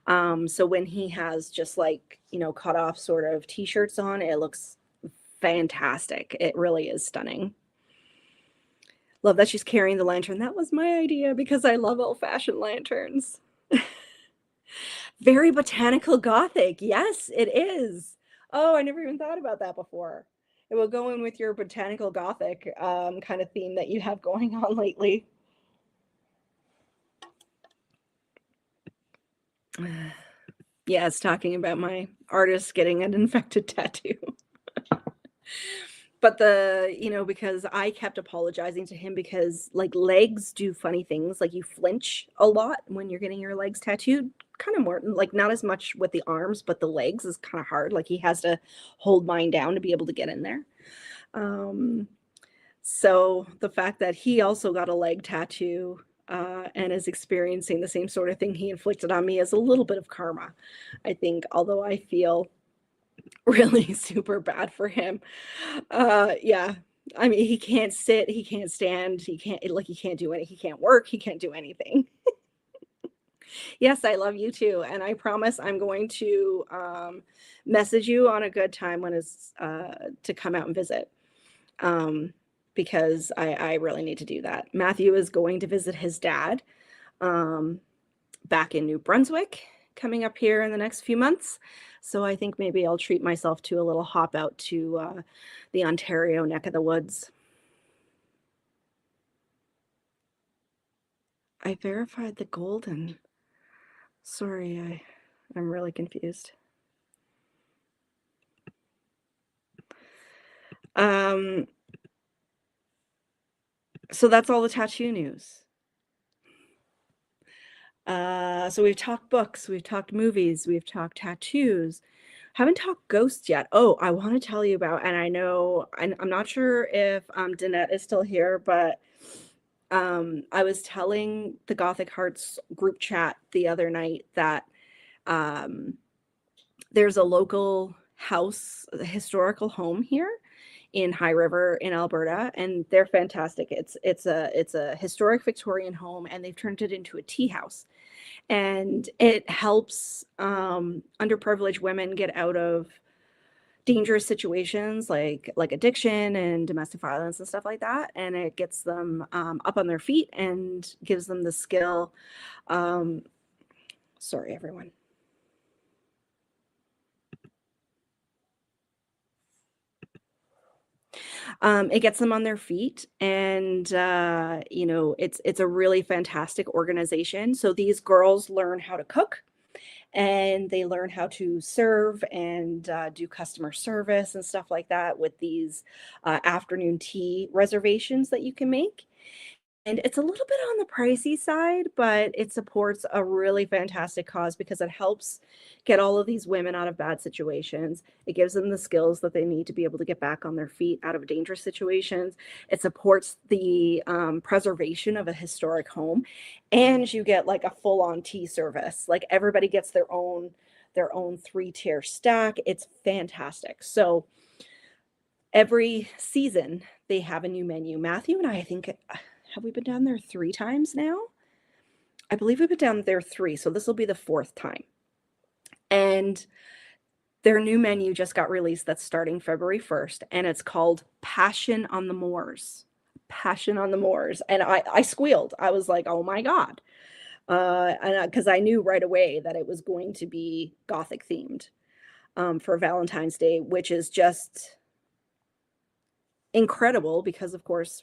So when he has just like, you know, cut off sort of t-shirts on, it looks fantastic. It really is stunning. Love that she's carrying the lantern. That was my idea because I love old-fashioned lanterns. Very botanical gothic. Yes, it is. Oh, I never even thought about that before. It will go in with your botanical gothic kind of theme that you have going on lately. Yes, talking about my artist getting an infected tattoo. But you know, because I kept apologizing to him because like legs do funny things. Like you flinch a lot when you're getting your legs tattooed. Kind of more like not as much with the arms, but the legs is kind of hard. Like he has to hold mine down to be able to get in there. Um, so the fact that he also got a leg tattoo and is experiencing the same sort of thing he inflicted on me is a little bit of karma, I think, although I feel really super bad for him. Yeah. I mean, he can't sit, he can't stand, he can't do he can't work, he can't do anything. Yes, I love you too. And I promise I'm going to message you on a good time when it's to come out and visit. Because I really need to do that. Matthew is going to visit his dad back in New Brunswick coming up here in the next few months. So I think maybe I'll treat myself to a little hop out to the Ontario neck of the woods. I verified the golden. Sorry, I'm really confused. So that's all the tattoo news. So we've talked books, we've talked movies, we've talked tattoos. Haven't talked ghosts yet. Oh, I want to tell you about, and I know I'm not sure if Danette is still here, but I was telling the Gothic Hearts group chat the other night that there's a local house, a historical home here in High River in Alberta, and they're fantastic. It's a historic Victorian home, and they've turned it into a tea house, and it helps underprivileged women get out of dangerous situations like addiction and domestic violence and stuff like that, and it gets them up on their feet and gives them the skill. Um, sorry, everyone. It gets them on their feet, and you know, it's a really fantastic organization. So these girls learn how to cook, and they learn how to serve and do customer service and stuff like that with these afternoon tea reservations that you can make. And it's a little bit on the pricey side, but it supports a really fantastic cause because it helps get all of these women out of bad situations. It gives them the skills that they need to be able to get back on their feet out of dangerous situations. It supports the preservation of a historic home, and you get like a full-on tea service. Like everybody gets their own three-tier stack. It's fantastic. So every season they have a new menu. Matthew and I think, have we been down there 3 times now? I believe we've been down there 3, so this will be the 4th time. And their new menu just got released that's starting February 1st, and it's called Passion on the Moors. Passion on the Moors. And I squealed. I was like, "Oh my God." And because I knew right away that it was going to be Gothic themed for Valentine's Day, which is just incredible because, of course,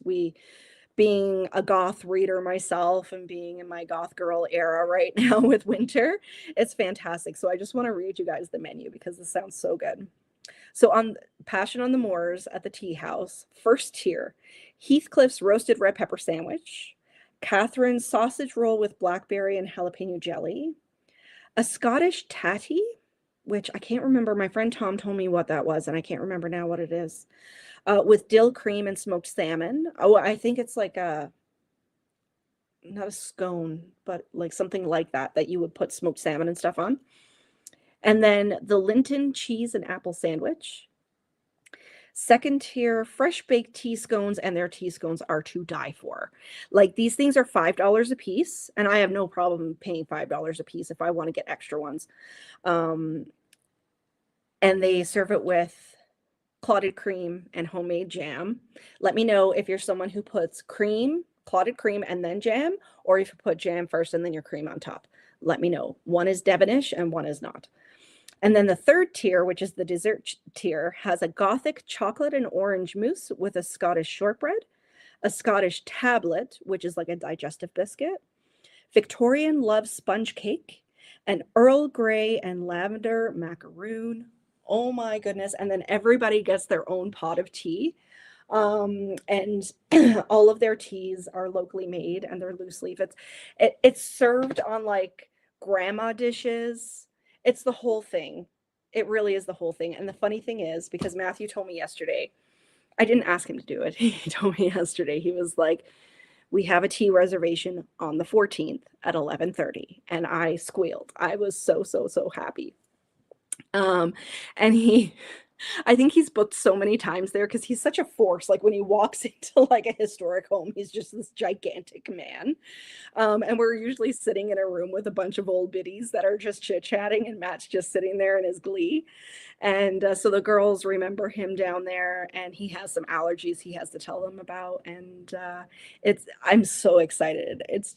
being a goth reader myself and being in my goth girl era right now with winter, it's fantastic. So I just want to read you guys the menu because this sounds so good. So on Passion on the Moors at the Tea House, first tier, Heathcliff's roasted red pepper sandwich, Catherine's sausage roll with blackberry and jalapeno jelly, a Scottish tatty, which I can't remember. My friend Tom told me what that was, and I can't remember now what it is. With dill cream and smoked salmon. Oh, I think it's like not a scone, but like something like that, that you would put smoked salmon and stuff on. And then the Linton cheese and apple sandwich. Second tier, fresh baked tea scones, and their tea scones are to die for. Like these things are $5 a piece, and I have no problem paying $5 a piece if I want to get extra ones. And they serve it with clotted cream and homemade jam. Let me know if you're someone who puts cream, clotted cream, and then jam, or if you put jam first and then your cream on top. Let me know. One is Devonish and one is not. And then the third tier, which is the dessert tier, has a Gothic chocolate and orange mousse with a Scottish shortbread, a Scottish tablet, which is like a digestive biscuit, Victorian love sponge cake, an Earl Grey and lavender macaroon. Oh my goodness. And then everybody gets their own pot of tea. And all of their teas are locally made and they're loose leaf. It's served on like grandma dishes. It's the whole thing. It really is the whole thing. And the funny thing is, because Matthew told me yesterday, I didn't ask him to do it. He told me yesterday, he was like, we have a tea reservation on the 14th at 11:30. And I squealed. I was so, so, so happy. And I think he's booked so many times there because he's such a force. Like when he walks into like a historic home, he's just this gigantic man. And we're usually sitting in a room with a bunch of old biddies that are just chit-chatting, and Matt's just sitting there in his glee. And so the girls remember him down there, and he has some allergies he has to tell them about. And I'm so excited. It's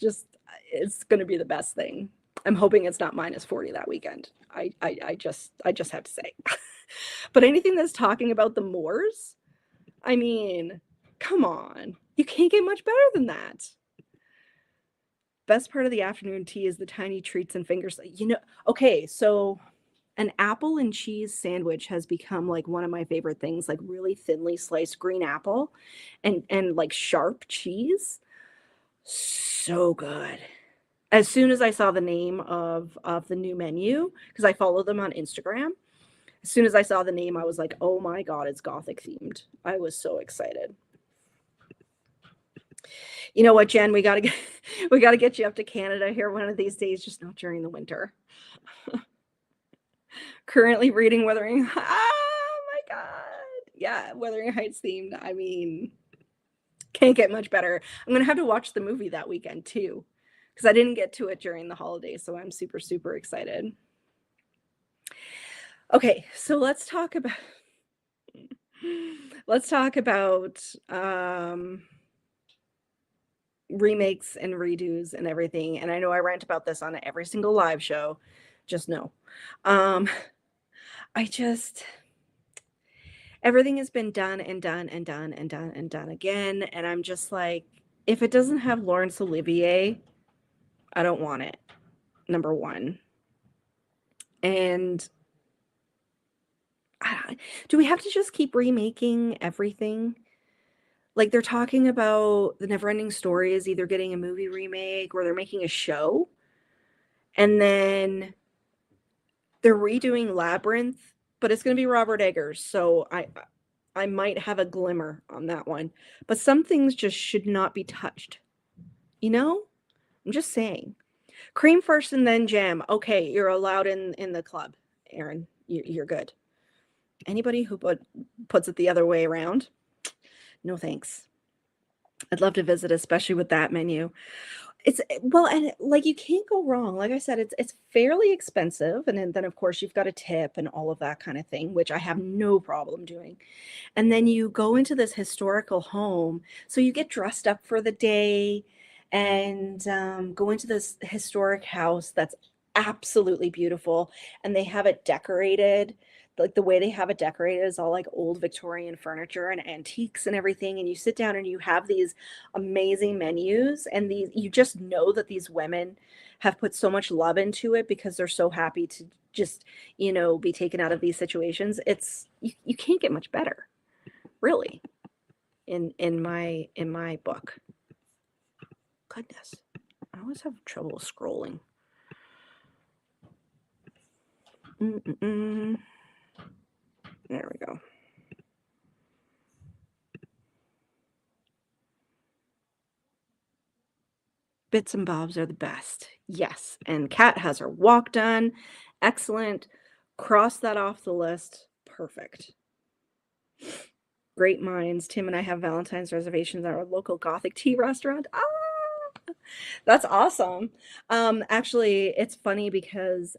going to be the best thing. I'm hoping it's not -40 that weekend. I just have to say. But anything that's talking about the Moors, I mean, come on. You can't get much better than that. Best part of the afternoon tea is the tiny treats and fingers. Okay, so an apple and cheese sandwich has become like one of my favorite things, like really thinly sliced green apple and like sharp cheese. So good. As soon as I saw the name of the new menu, because I follow them on Instagram, as soon as I saw the name, I was like, oh my God, it's Gothic themed. I was so excited. You know what, Jen? We gotta get you up to Canada here one of these days, just not during the winter. Currently reading Wuthering. Oh my God. Yeah, Wuthering Heights themed. I mean, can't get much better. I'm gonna have to watch the movie that weekend too, because I didn't get to it during the holidays, so I'm super, super excited. Okay, so let's talk about Let's talk about, remakes and redos and everything, and I know I rant about this on every single live show, just know. Um, I just everything has been done and done and done and done and done again, and I'm just like, if it doesn't have Laurence Olivier, I don't want it, number 1. And do we have to just keep remaking everything? Like, they're talking about the Neverending Story is either getting a movie remake or they're making a show, and then they're redoing Labyrinth, but it's gonna be Robert Eggers, so I might have a glimmer on that one. But some things just should not be touched, you know? I'm just saying. Cream first and then jam. Okay, you're allowed in the club, Aaron. You're good. Anybody who puts it the other way around, no thanks. I'd love to visit, especially with that menu. It's well, and like you can't go wrong. Like I said, it's fairly expensive, and then of course you've got a tip and all of that kind of thing, which I have no problem doing. And then you go into this historical home, so you get dressed up for the day and go into this historic house that's absolutely beautiful, and they have it decorated. Like the way they have it decorated is all like old Victorian furniture and antiques and everything. And you sit down and you have these amazing menus, and these you just know that these women have put so much love into it because they're so happy to just, be taken out of these situations. You can't get much better, really, in my book. Goodness. I always have trouble scrolling. Mm-mm-mm. There we go. Bits and bobs are the best. Yes. And Kat has her walk done. Excellent. Cross that off the list. Perfect. Great minds. Tim and I have Valentine's reservations at our local Gothic tea restaurant. Ah, that's awesome. Actually, it's funny because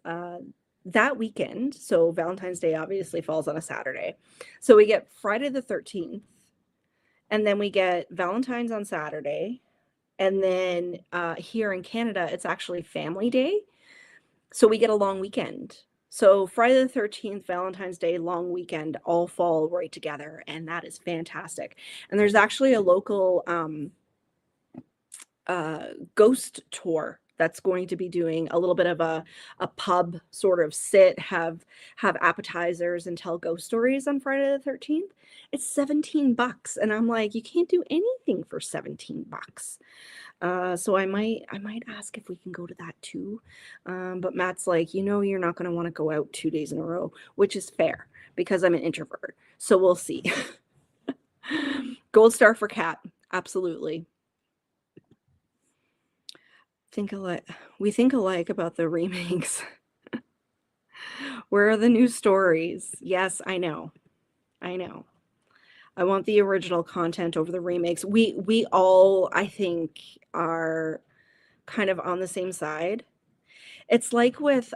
that weekend, so Valentine's Day obviously falls on a Saturday. So we get Friday the 13th, and then we get Valentine's on Saturday. And then here in Canada, it's actually Family Day. So we get a long weekend. So Friday the 13th, Valentine's Day, long weekend all fall right together, and that is fantastic. And there's actually a local ghost tour that's going to be doing a little bit of a pub sort of sit, have appetizers and tell ghost stories on Friday the 13th. It's $17, and I'm like, you can't do anything for $17. So I might ask if we can go to that too. But Matt's like, you're not going to want to go out 2 days in a row, which is fair because I'm an introvert. So we'll see. Gold star for Kat. Absolutely. We think alike about the remakes. Where are the new stories? Yes, I know. I know. I want the original content over the remakes. We all, I think, are kind of on the same side. It's like with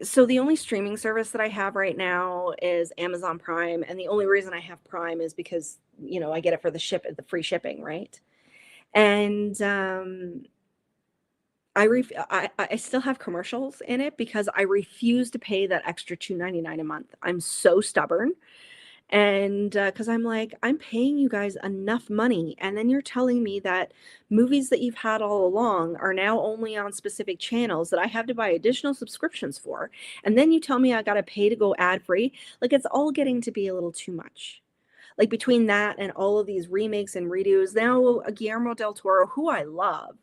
so the only streaming service that I have right now is Amazon Prime, and the only reason I have Prime is because, I get it for the free shipping, right? And I still have commercials in it because I refuse to pay that extra $2.99 a month. I'm so stubborn. And because I'm like, I'm paying you guys enough money, and then you're telling me that movies that you've had all along are now only on specific channels that I have to buy additional subscriptions for. And then you tell me I got to pay to go ad free. Like, it's all getting to be a little too much. Like, between that and all of these remakes and redos, now Guillermo del Toro, who I love,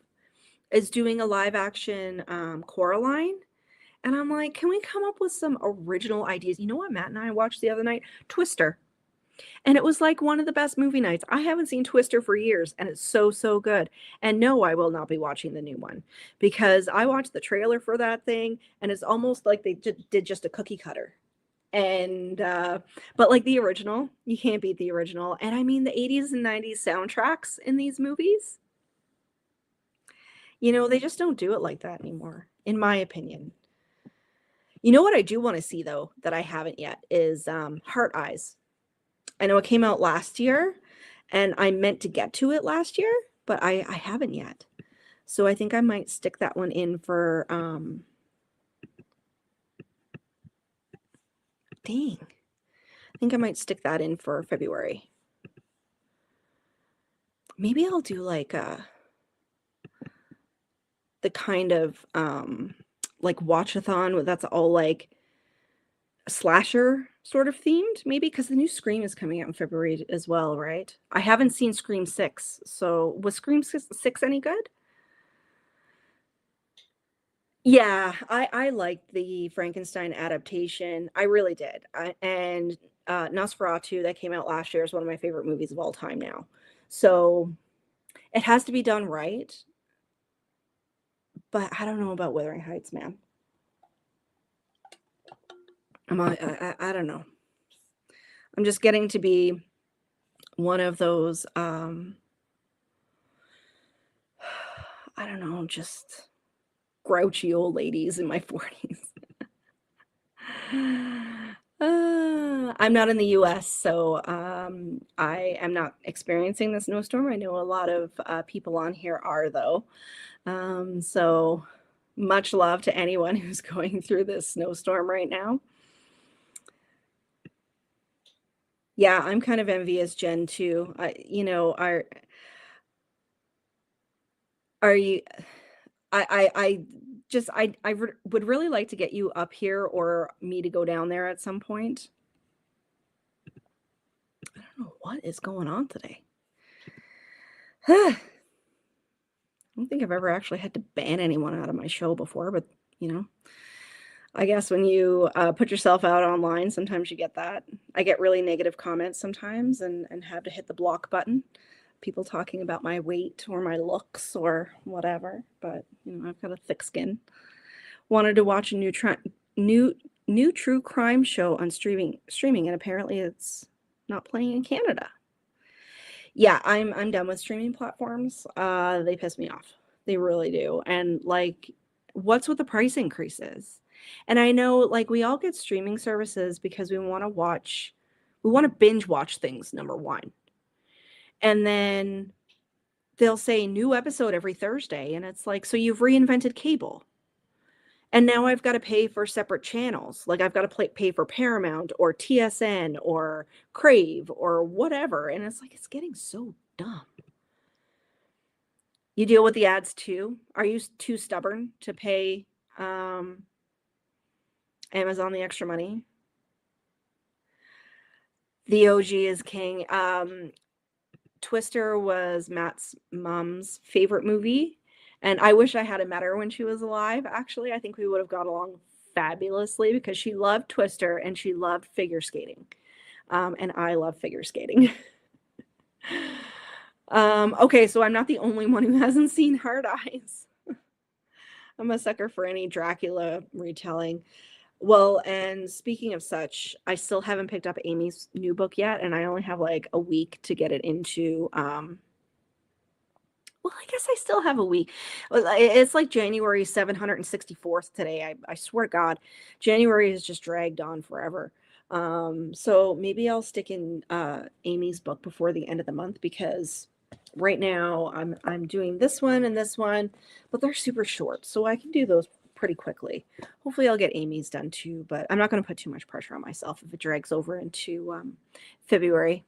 is doing a live action Coraline. And I'm like, can we come up with some original ideas? You know what Matt and I watched the other night? Twister. And it was like one of the best movie nights. I haven't seen Twister for years, and it's so, so good. And no, I will not be watching the new one because I watched the trailer for that thing, and it's almost like they did just a cookie cutter. And but like the original, you can't beat the original. And I mean the 80s and 90s soundtracks in these movies, they just don't do it like that anymore, in my opinion. You know what I do wanna see though, that I haven't yet is, Heart Eyes. I know it came out last year, and I meant to get to it last year, but I haven't yet. So I think I might stick that one in for, dang, I think I might stick that in for February. Maybe I'll do like the kind of, like watch-a-thon that's all like slasher sort of themed, maybe because the new Scream is coming out in February as well, right? I haven't seen Scream 6, so was Scream 6 any good? Yeah, I liked the Frankenstein adaptation. I really did. And Nosferatu that came out last year is one of my favorite movies of all time now. So it has to be done right, but I don't know about Wuthering Heights, man. I don't know. I'm just getting to be one of those I don't know, just grouchy old ladies in my 40s. I'm not in the US, so I am not experiencing the snowstorm. I know a lot of people on here are, though. So much love to anyone who's going through this snowstorm right now. Yeah, I'm kind of envious, Jen, too. Are you? I just would really like to get you up here or me to go down there at some point. I don't know what is going on today. I don't think I've ever actually had to ban anyone out of my show before, but you know, I guess when you put yourself out online, sometimes you get that. I get really negative comments sometimes and have to hit the block button. People talking about my weight or my looks or whatever, but I've got a thick skin. Wanted to watch a new new true crime show on streaming, and apparently it's not playing in Canada. Yeah, I'm done with streaming platforms. They piss me off. They really do. And like, what's with the price increases? And I know like we all get streaming services because we want to binge watch things, number one. And then they'll say new episode every Thursday, and it's like, so you've reinvented cable. And now I've got to pay for separate channels. Like I've got to pay for Paramount or TSN or Crave or whatever. And it's like, it's getting so dumb. You deal with the ads too? Are you too stubborn to pay Amazon the extra money? The OG is king. Twister was Matt's mom's favorite movie, and I wish I had met her when she was alive, actually. I think we would have got along fabulously because she loved Twister and she loved figure skating. And I love figure skating. Okay, so I'm not the only one who hasn't seen Hard Eyes. I'm a sucker for any Dracula retelling. Well, and speaking of such, I still haven't picked up Amy's new book yet, and I only have like a week to get it into. Well, I guess I still have a week. Well, it's like January 764th today. I swear to God, January has just dragged on forever. So maybe I'll stick in Amy's book before the end of the month because right now I'm doing this one, but they're super short, so I can do those pretty quickly. Hopefully I'll get Amy's done too, but I'm not going to put too much pressure on myself if it drags over into February.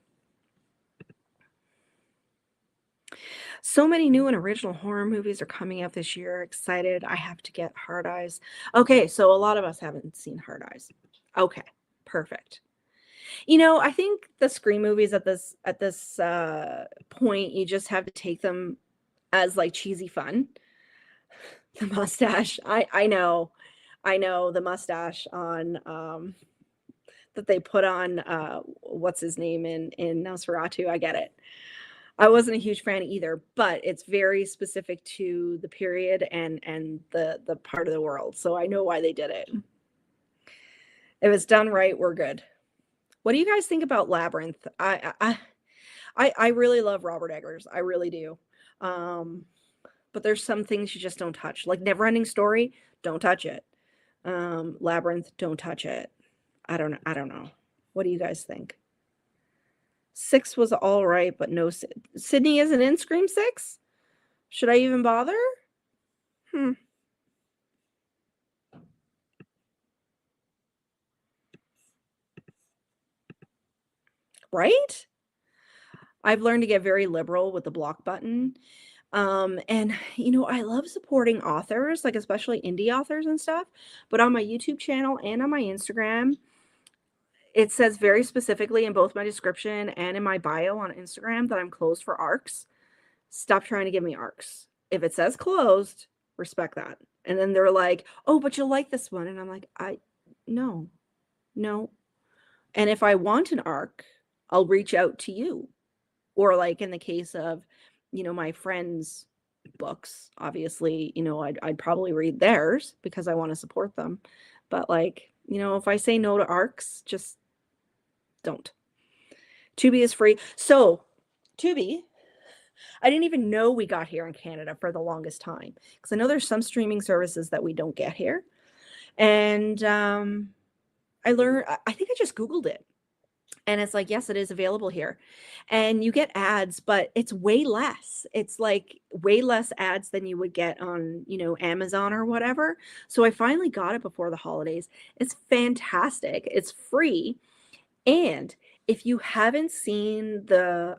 So many new and original horror movies are coming out this year. Excited. I have to get Hard Eyes. Okay, so a lot of us haven't seen Hard Eyes. Okay, perfect. I think the Scream movies at this point, you just have to take them as like cheesy fun. The mustache. I know. I know the mustache on that they put on what's his name in Nosferatu. I get it. I wasn't a huge fan either, but it's very specific to the period and the part of the world. So I know why they did it. If it's done right, we're good. What do you guys think about Labyrinth? I really love Robert Eggers. I really do. But there's some things you just don't touch. Like Neverending Story, don't touch it. Labyrinth, don't touch it. I don't know. What do you guys think? 6 was all right, but no Sydney isn't in Scream 6? Should I even bother? Hmm. Right? I've learned to get very liberal with the block button. And I love supporting authors, like especially indie authors and stuff. But on my YouTube channel and on my Instagram, it says very specifically in both my description and in my bio on Instagram that I'm closed for arcs. Stop trying to give me arcs. If it says closed, respect that. And then they're like, "Oh, but you'll like this one." And I'm like, "I no. No." And if I want an arc, I'll reach out to you. Or like in the case of, my friends' books, obviously, I'd probably read theirs because I want to support them. But like, if I say no to arcs, just don't. Tubi is free. So, Tubi, I didn't even know we got here in Canada for the longest time because I know there's some streaming services that we don't get here. And I think I just Googled it. And it's like, yes, it is available here. And you get ads, but it's way less. It's like way less ads than you would get on, Amazon or whatever. So I finally got it before the holidays. It's fantastic. It's free. And if you haven't seen the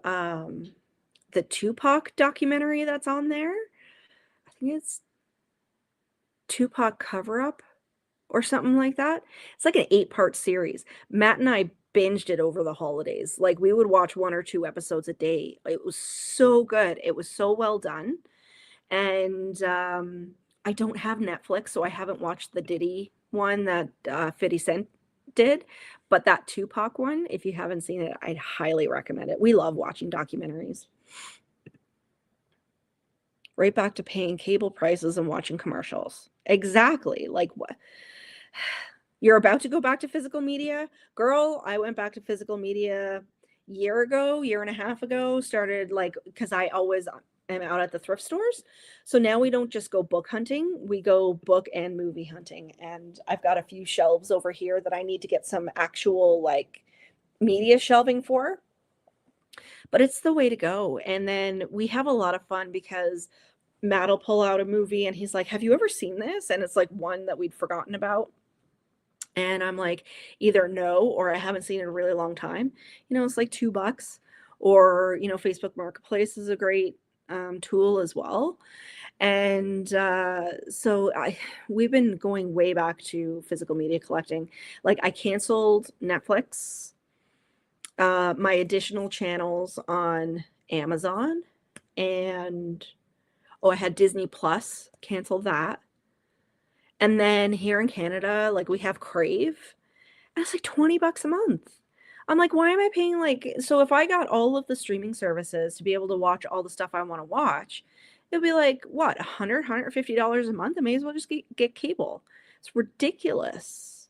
Tupac documentary that's on there, I think it's Tupac Cover Up or something like that. It's like an 8-part series. Matt and I binged it over the holidays. Like, we would watch 1 or 2 episodes a day. It was so good. It was so well done. And, I don't have Netflix, so I haven't watched the Diddy one that, 50 Cent did, but that Tupac one, if you haven't seen it, I'd highly recommend it. We love watching documentaries. Right back to paying cable prices and watching commercials. Exactly. Like, what? You're about to go back to physical media? Girl, I went back to physical media year and a half ago, started like, because I always am out at the thrift stores. So now we don't just go book hunting, we go book and movie hunting. And I've got a few shelves over here that I need to get some actual like media shelving for. But it's the way to go. And then we have a lot of fun because Matt will pull out a movie and he's like, "Have you ever seen this?" And it's like one that we'd forgotten about. And I'm like, either no, or I haven't seen it in a really long time. It's like $2. Or, Facebook Marketplace is a great tool as well. And so we've been going way back to physical media collecting. Like, I canceled Netflix, my additional channels on Amazon, and I had Disney Plus, canceled that. And then here in Canada, like, we have Crave, and it's like $20 a month. I'm like, why am I paying so if I got all of the streaming services to be able to watch all the stuff I want to watch, it'd be like, what, $150 a month? I may as well just get cable. It's ridiculous.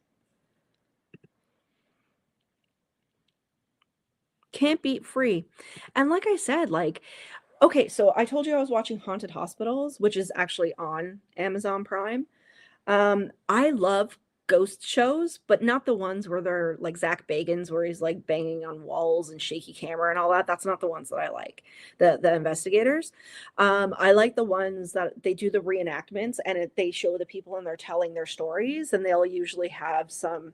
Can't beat free. And like I said, like, okay, so I told you I was watching Haunted Hospitals, which is actually on Amazon Prime. I love ghost shows, but not the ones where they're like Zach Bagans, where he's like banging on walls and shaky camera and all that. That's not the ones that I like. The investigators. I like the ones that they do the reenactments and they show the people and they're telling their stories, and they'll usually have some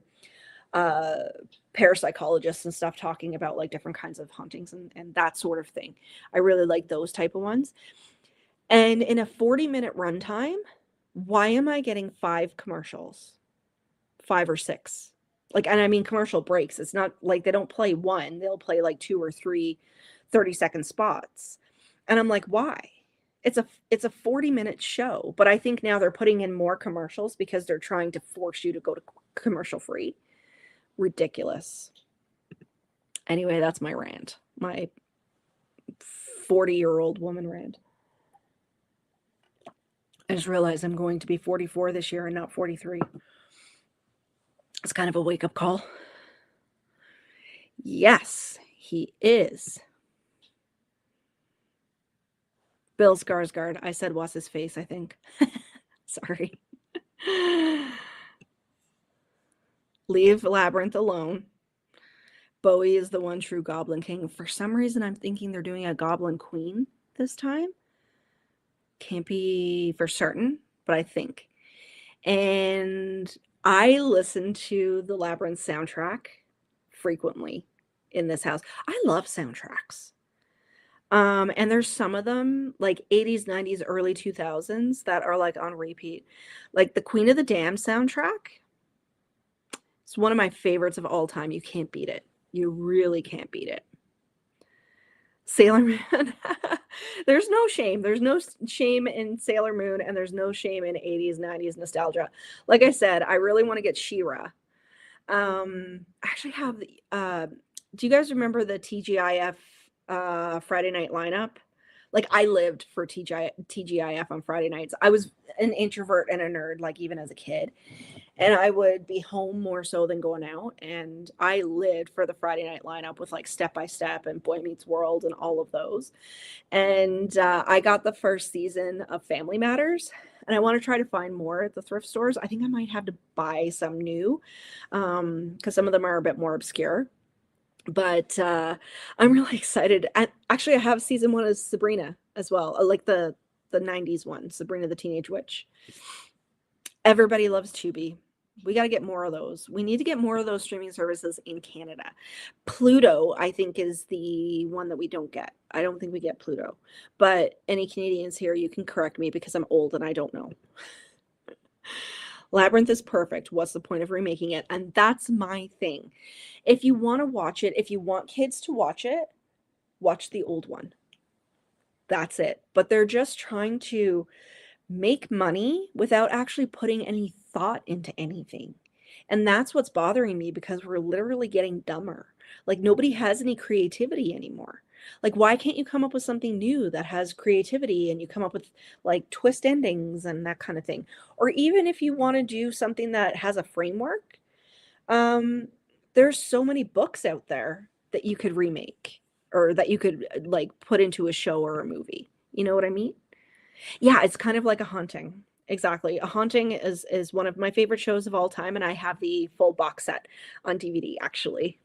uh parapsychologists and stuff talking about like different kinds of hauntings and that sort of thing. I really like those type of ones. And in a 40-minute runtime, why am I getting 5 commercials? 5 or 6. Like, and I mean commercial breaks. It's not like they don't play one, they'll play like 2 or 3 30-second spots. And I'm like, why? It's a 40-minute show, but I think now they're putting in more commercials because they're trying to force you to go to commercial free. Ridiculous. Anyway, that's my rant. My 40-year-old woman rant. I just realized I'm going to be 44 this year and not 43. It's kind of a wake-up call. Yes, he is. Bill Skarsgård. I said what's his face, I think. Sorry. Leave Labyrinth alone. Bowie is the one true Goblin King. For some reason, I'm thinking they're doing a Goblin Queen this time. Can't be for certain, but I think. And I listen to the Labyrinth soundtrack frequently in this house. I love soundtracks. And there's some of them, like 80s, 90s, early 2000s, that are like on repeat. Like the Queen of the Damned soundtrack. It's one of my favorites of all time. You can't beat it. You really can't beat it. Sailor Moon. There's no shame. There's no shame in Sailor Moon, and there's no shame in 80s, 90s nostalgia. Like I said, I really want to get She-Ra. I actually have the do you guys remember the TGIF Friday night lineup? Like I lived for TGIF on Friday nights. I was an introvert and a nerd, like even as a kid. And I would be home more so than going out. And I lived for the Friday night lineup with like Step by Step and Boy Meets World and all of those. And I got the first season of Family Matters. And I want to try to find more at the thrift stores. I think I might have to buy some new because some of them are a bit more obscure. But I'm really excited. Actually, I have season 1 of Sabrina as well, like the 90s one, Sabrina the Teenage Witch. Everybody loves Tubi. We got to get more of those. We need to get more of those streaming services in Canada. Pluto, I think, is the one that we don't get. I don't think we get Pluto. But any Canadians here, you can correct me because I'm old and I don't know. Labyrinth is perfect. What's the point of remaking it? And that's my thing. If you want to watch it, if you want kids to watch it, watch the old one. That's it. But they're just trying to make money without actually putting any thought into anything. And that's what's bothering me because we're literally getting dumber. Like nobody has any creativity anymore. Like why can't you come up with something new that has creativity and you come up with like twist endings and that kind of thing? Or even if you want to do something that has a framework, there's so many books out there that you could remake or that you could like put into a show or a movie. You know what I mean? Yeah, it's kind of like A Haunting. Exactly. A Haunting is one of my favorite shows of all time, and I have the full box set on DVD, actually.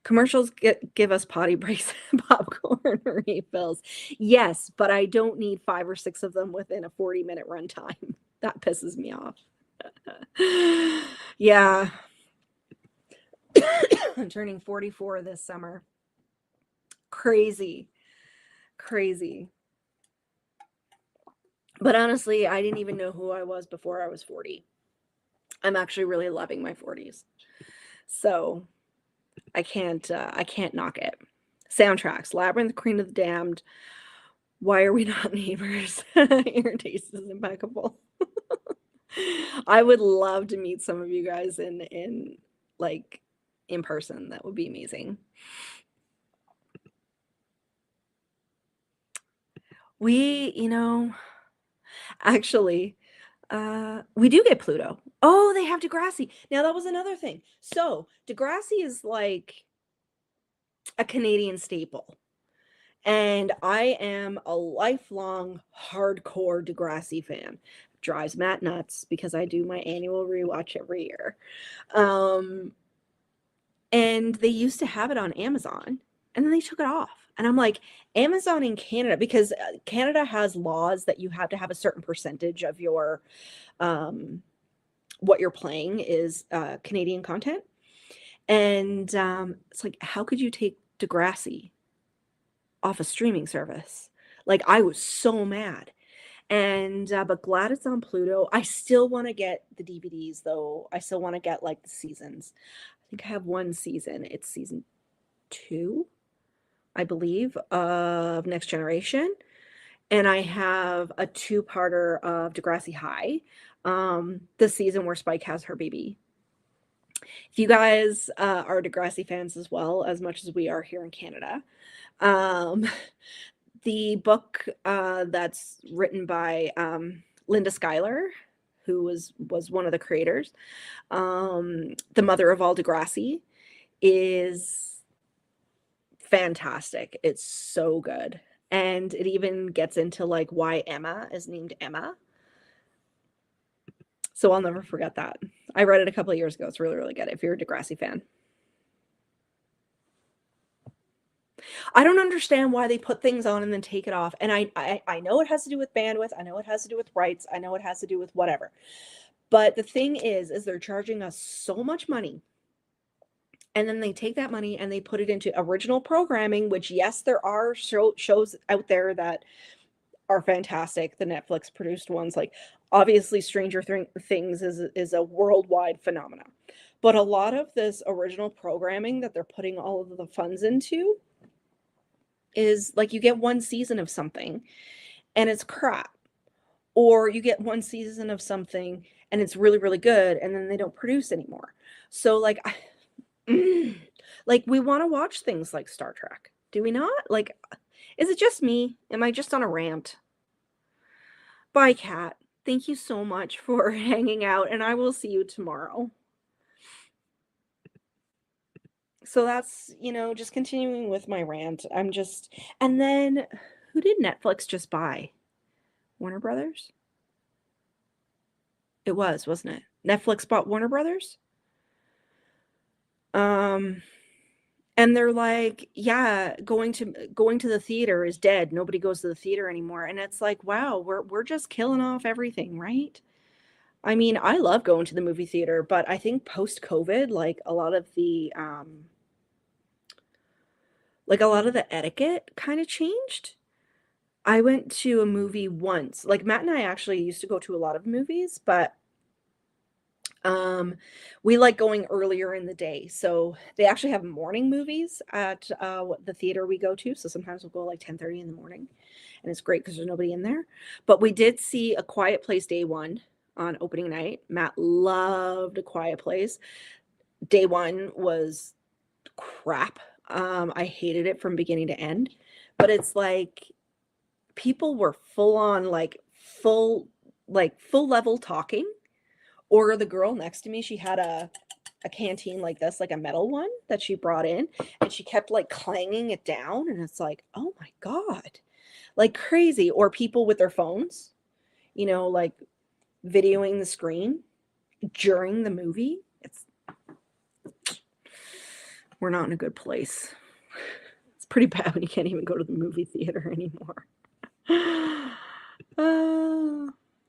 Commercials give us potty breaks and popcorn refills. Yes, but I don't need 5 or 6 of them within a 40-minute runtime. That pisses me off. Yeah. I'm turning 44 this summer. Crazy. Crazy. But honestly, I didn't even know who I was before I was 40. I'm actually really loving my 40s. So I can't knock it. Soundtracks, Labyrinth, Queen of the Damned. Why are we not neighbors? Your taste is impeccable. I would love to meet some of you guys in like in person. That would be amazing. We, actually, we do get Pluto. Oh, they have Degrassi. Now that was another thing. So Degrassi is like a Canadian staple. And I am a lifelong hardcore Degrassi fan. Drives Matt nuts because I do my annual rewatch every year. And they used to have it on Amazon and then they took it off. And I'm like, Amazon in Canada, because Canada has laws that you have to have a certain percentage of your what you're playing is Canadian content. And it's like, how could you take Degrassi off a streaming service? Like, I was so mad. And but glad it's on Pluto. I still want to get the DVDs though. I still want to get like the seasons. I think I have one season. It's season 2, I believe, of Next Generation. And I have a 2-parter of Degrassi High, the season where Spike has her baby. If you guys are Degrassi fans as well, as much as we are here in Canada, the book that's written by Linda Schuyler, who was one of the creators, the mother of all Degrassi, is fantastic. It's so good. And it even gets into like why Emma is named Emma. So I'll never forget that. I read it a couple of years ago. It's really, really good if you're a Degrassi fan. I don't understand why they put things on and then take it off. And I know it has to do with bandwidth. I know it has to do with rights. I know it has to do with whatever. But the thing is they're charging us so much money. And then they take that money and they put it into original programming, which, yes, there are shows out there that are fantastic. The Netflix produced ones, like obviously Stranger Things is a worldwide phenomenon. But a lot of this original programming that they're putting all of the funds into is like you get one season of something and it's crap, or you get one season of something and it's really, really good, and then they don't produce anymore. So, like, like, we wanna watch things like Star Trek, do we not? Like, is it just me? Am I just on a rant? Bye, cat. Thank you so much for hanging out, and I will see you tomorrow. So that's, just continuing with my rant. And then who did Netflix just buy? Warner Brothers? It was, wasn't it? Netflix bought Warner Brothers? Um, and they're like, "Yeah, going to the theater is dead. Nobody goes to the theater anymore." And it's like, "Wow, we're just killing off everything, right?" I mean, I love going to the movie theater, but I think post-COVID, like a lot of the etiquette kind of changed. I went to a movie once. Like Matt and I actually used to go to a lot of movies, but Um, we like going earlier in the day. So they actually have morning movies at the theater we go to. So sometimes we'll go like 10:30 in the morning, and it's great because there's nobody in there. But we did see A Quiet Place day one on opening night. Matt loved A Quiet Place. Day one was crap. I hated it from beginning to end. But it's like people were full on full level talking, or the girl next to me, she had a canteen like this, like a metal one that she brought in, and she kept like clanging it down, and it's like, "Oh my god." Like crazy. Or people with their phones, like videoing the screen during the movie. We're not in a good place. It's pretty bad when you can't even go to the movie theater anymore.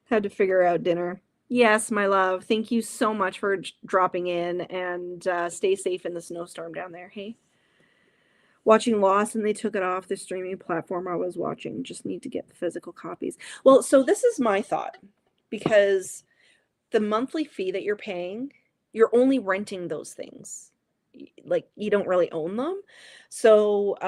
Had to figure out dinner. Yes, my love. Thank you so much for dropping in, and stay safe in the snowstorm down there. Hey, watching Lost and they took it off the streaming platform I was watching. Just need to get the physical copies. Well, so this is my thought, because the monthly fee that you're paying, you're only renting those things. Like, you don't really own them. So,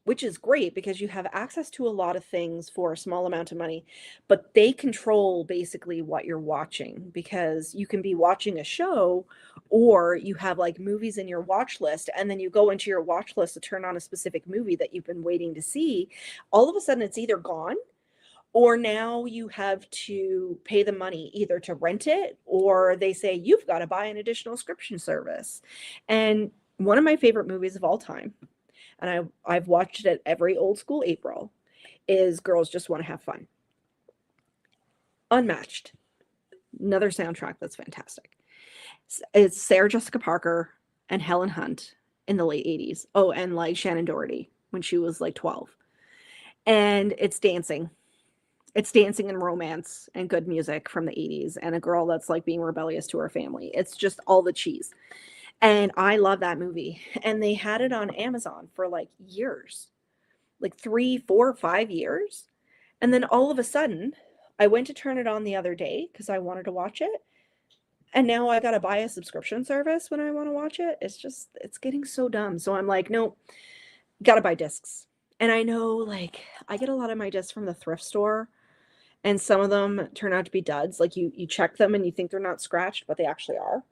which is great because you have access to a lot of things for a small amount of money, but they control basically what you're watching, because you can be watching a show, or you have like movies in your watch list, and then you go into your watch list to turn on a specific movie that you've been waiting to see. All of a sudden it's either gone, or now you have to pay the money either to rent it, or they say you've got to buy an additional subscription service. And one of my favorite movies of all time, and I've watched it every old school April, is Girls Just Want to Have Fun. Unmatched. Another soundtrack that's fantastic. It's Sarah Jessica Parker and Helen Hunt in the late 80s. Oh, and like Shannon Doherty when she was like 12. And it's dancing. It's dancing and romance and good music from the 80s, and a girl that's like being rebellious to her family. It's just all the cheese. And I love that movie. And they had it on Amazon for like years, like 3, 4, 5 years. And then all of a sudden, I went to turn it on the other day because I wanted to watch it. And now I got to buy a subscription service when I want to watch it. It's getting so dumb. So I'm like, no, got to buy discs. And I know, like, I get a lot of my discs from the thrift store, and some of them turn out to be duds. Like, you check them and you think they're not scratched, but they actually are.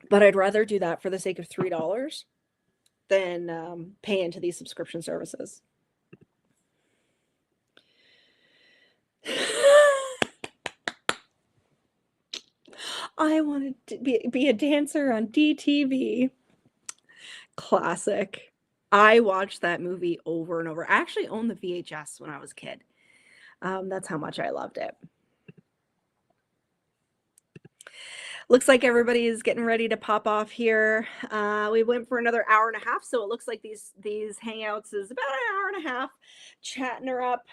But I'd rather do that for the sake of $3 than pay into these subscription services. I wanted to be a dancer on DTV. Classic. I watched that movie over and over. I actually owned the VHS when I was a kid. That's how much I loved it. Looks like everybody is getting ready to pop off here. We went for another hour and a half, so it looks like these hangouts is about an hour and a half, chatting her up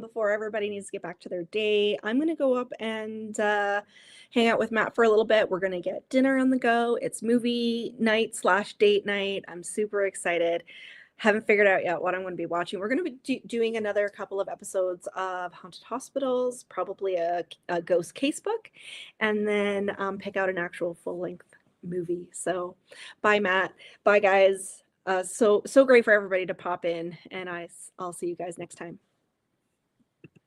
before everybody needs to get back to their day. I'm gonna go up and hang out with Matt for a little bit. We're gonna get dinner on the go. It's movie night slash date night. I'm super excited. Haven't figured out yet what I'm going to be watching. We're going to be doing another couple of episodes of Haunted Hospitals, probably a ghost casebook, and then pick out an actual full-length movie. So bye, Matt. Bye, guys. So great for everybody to pop in, and I'll see you guys next time.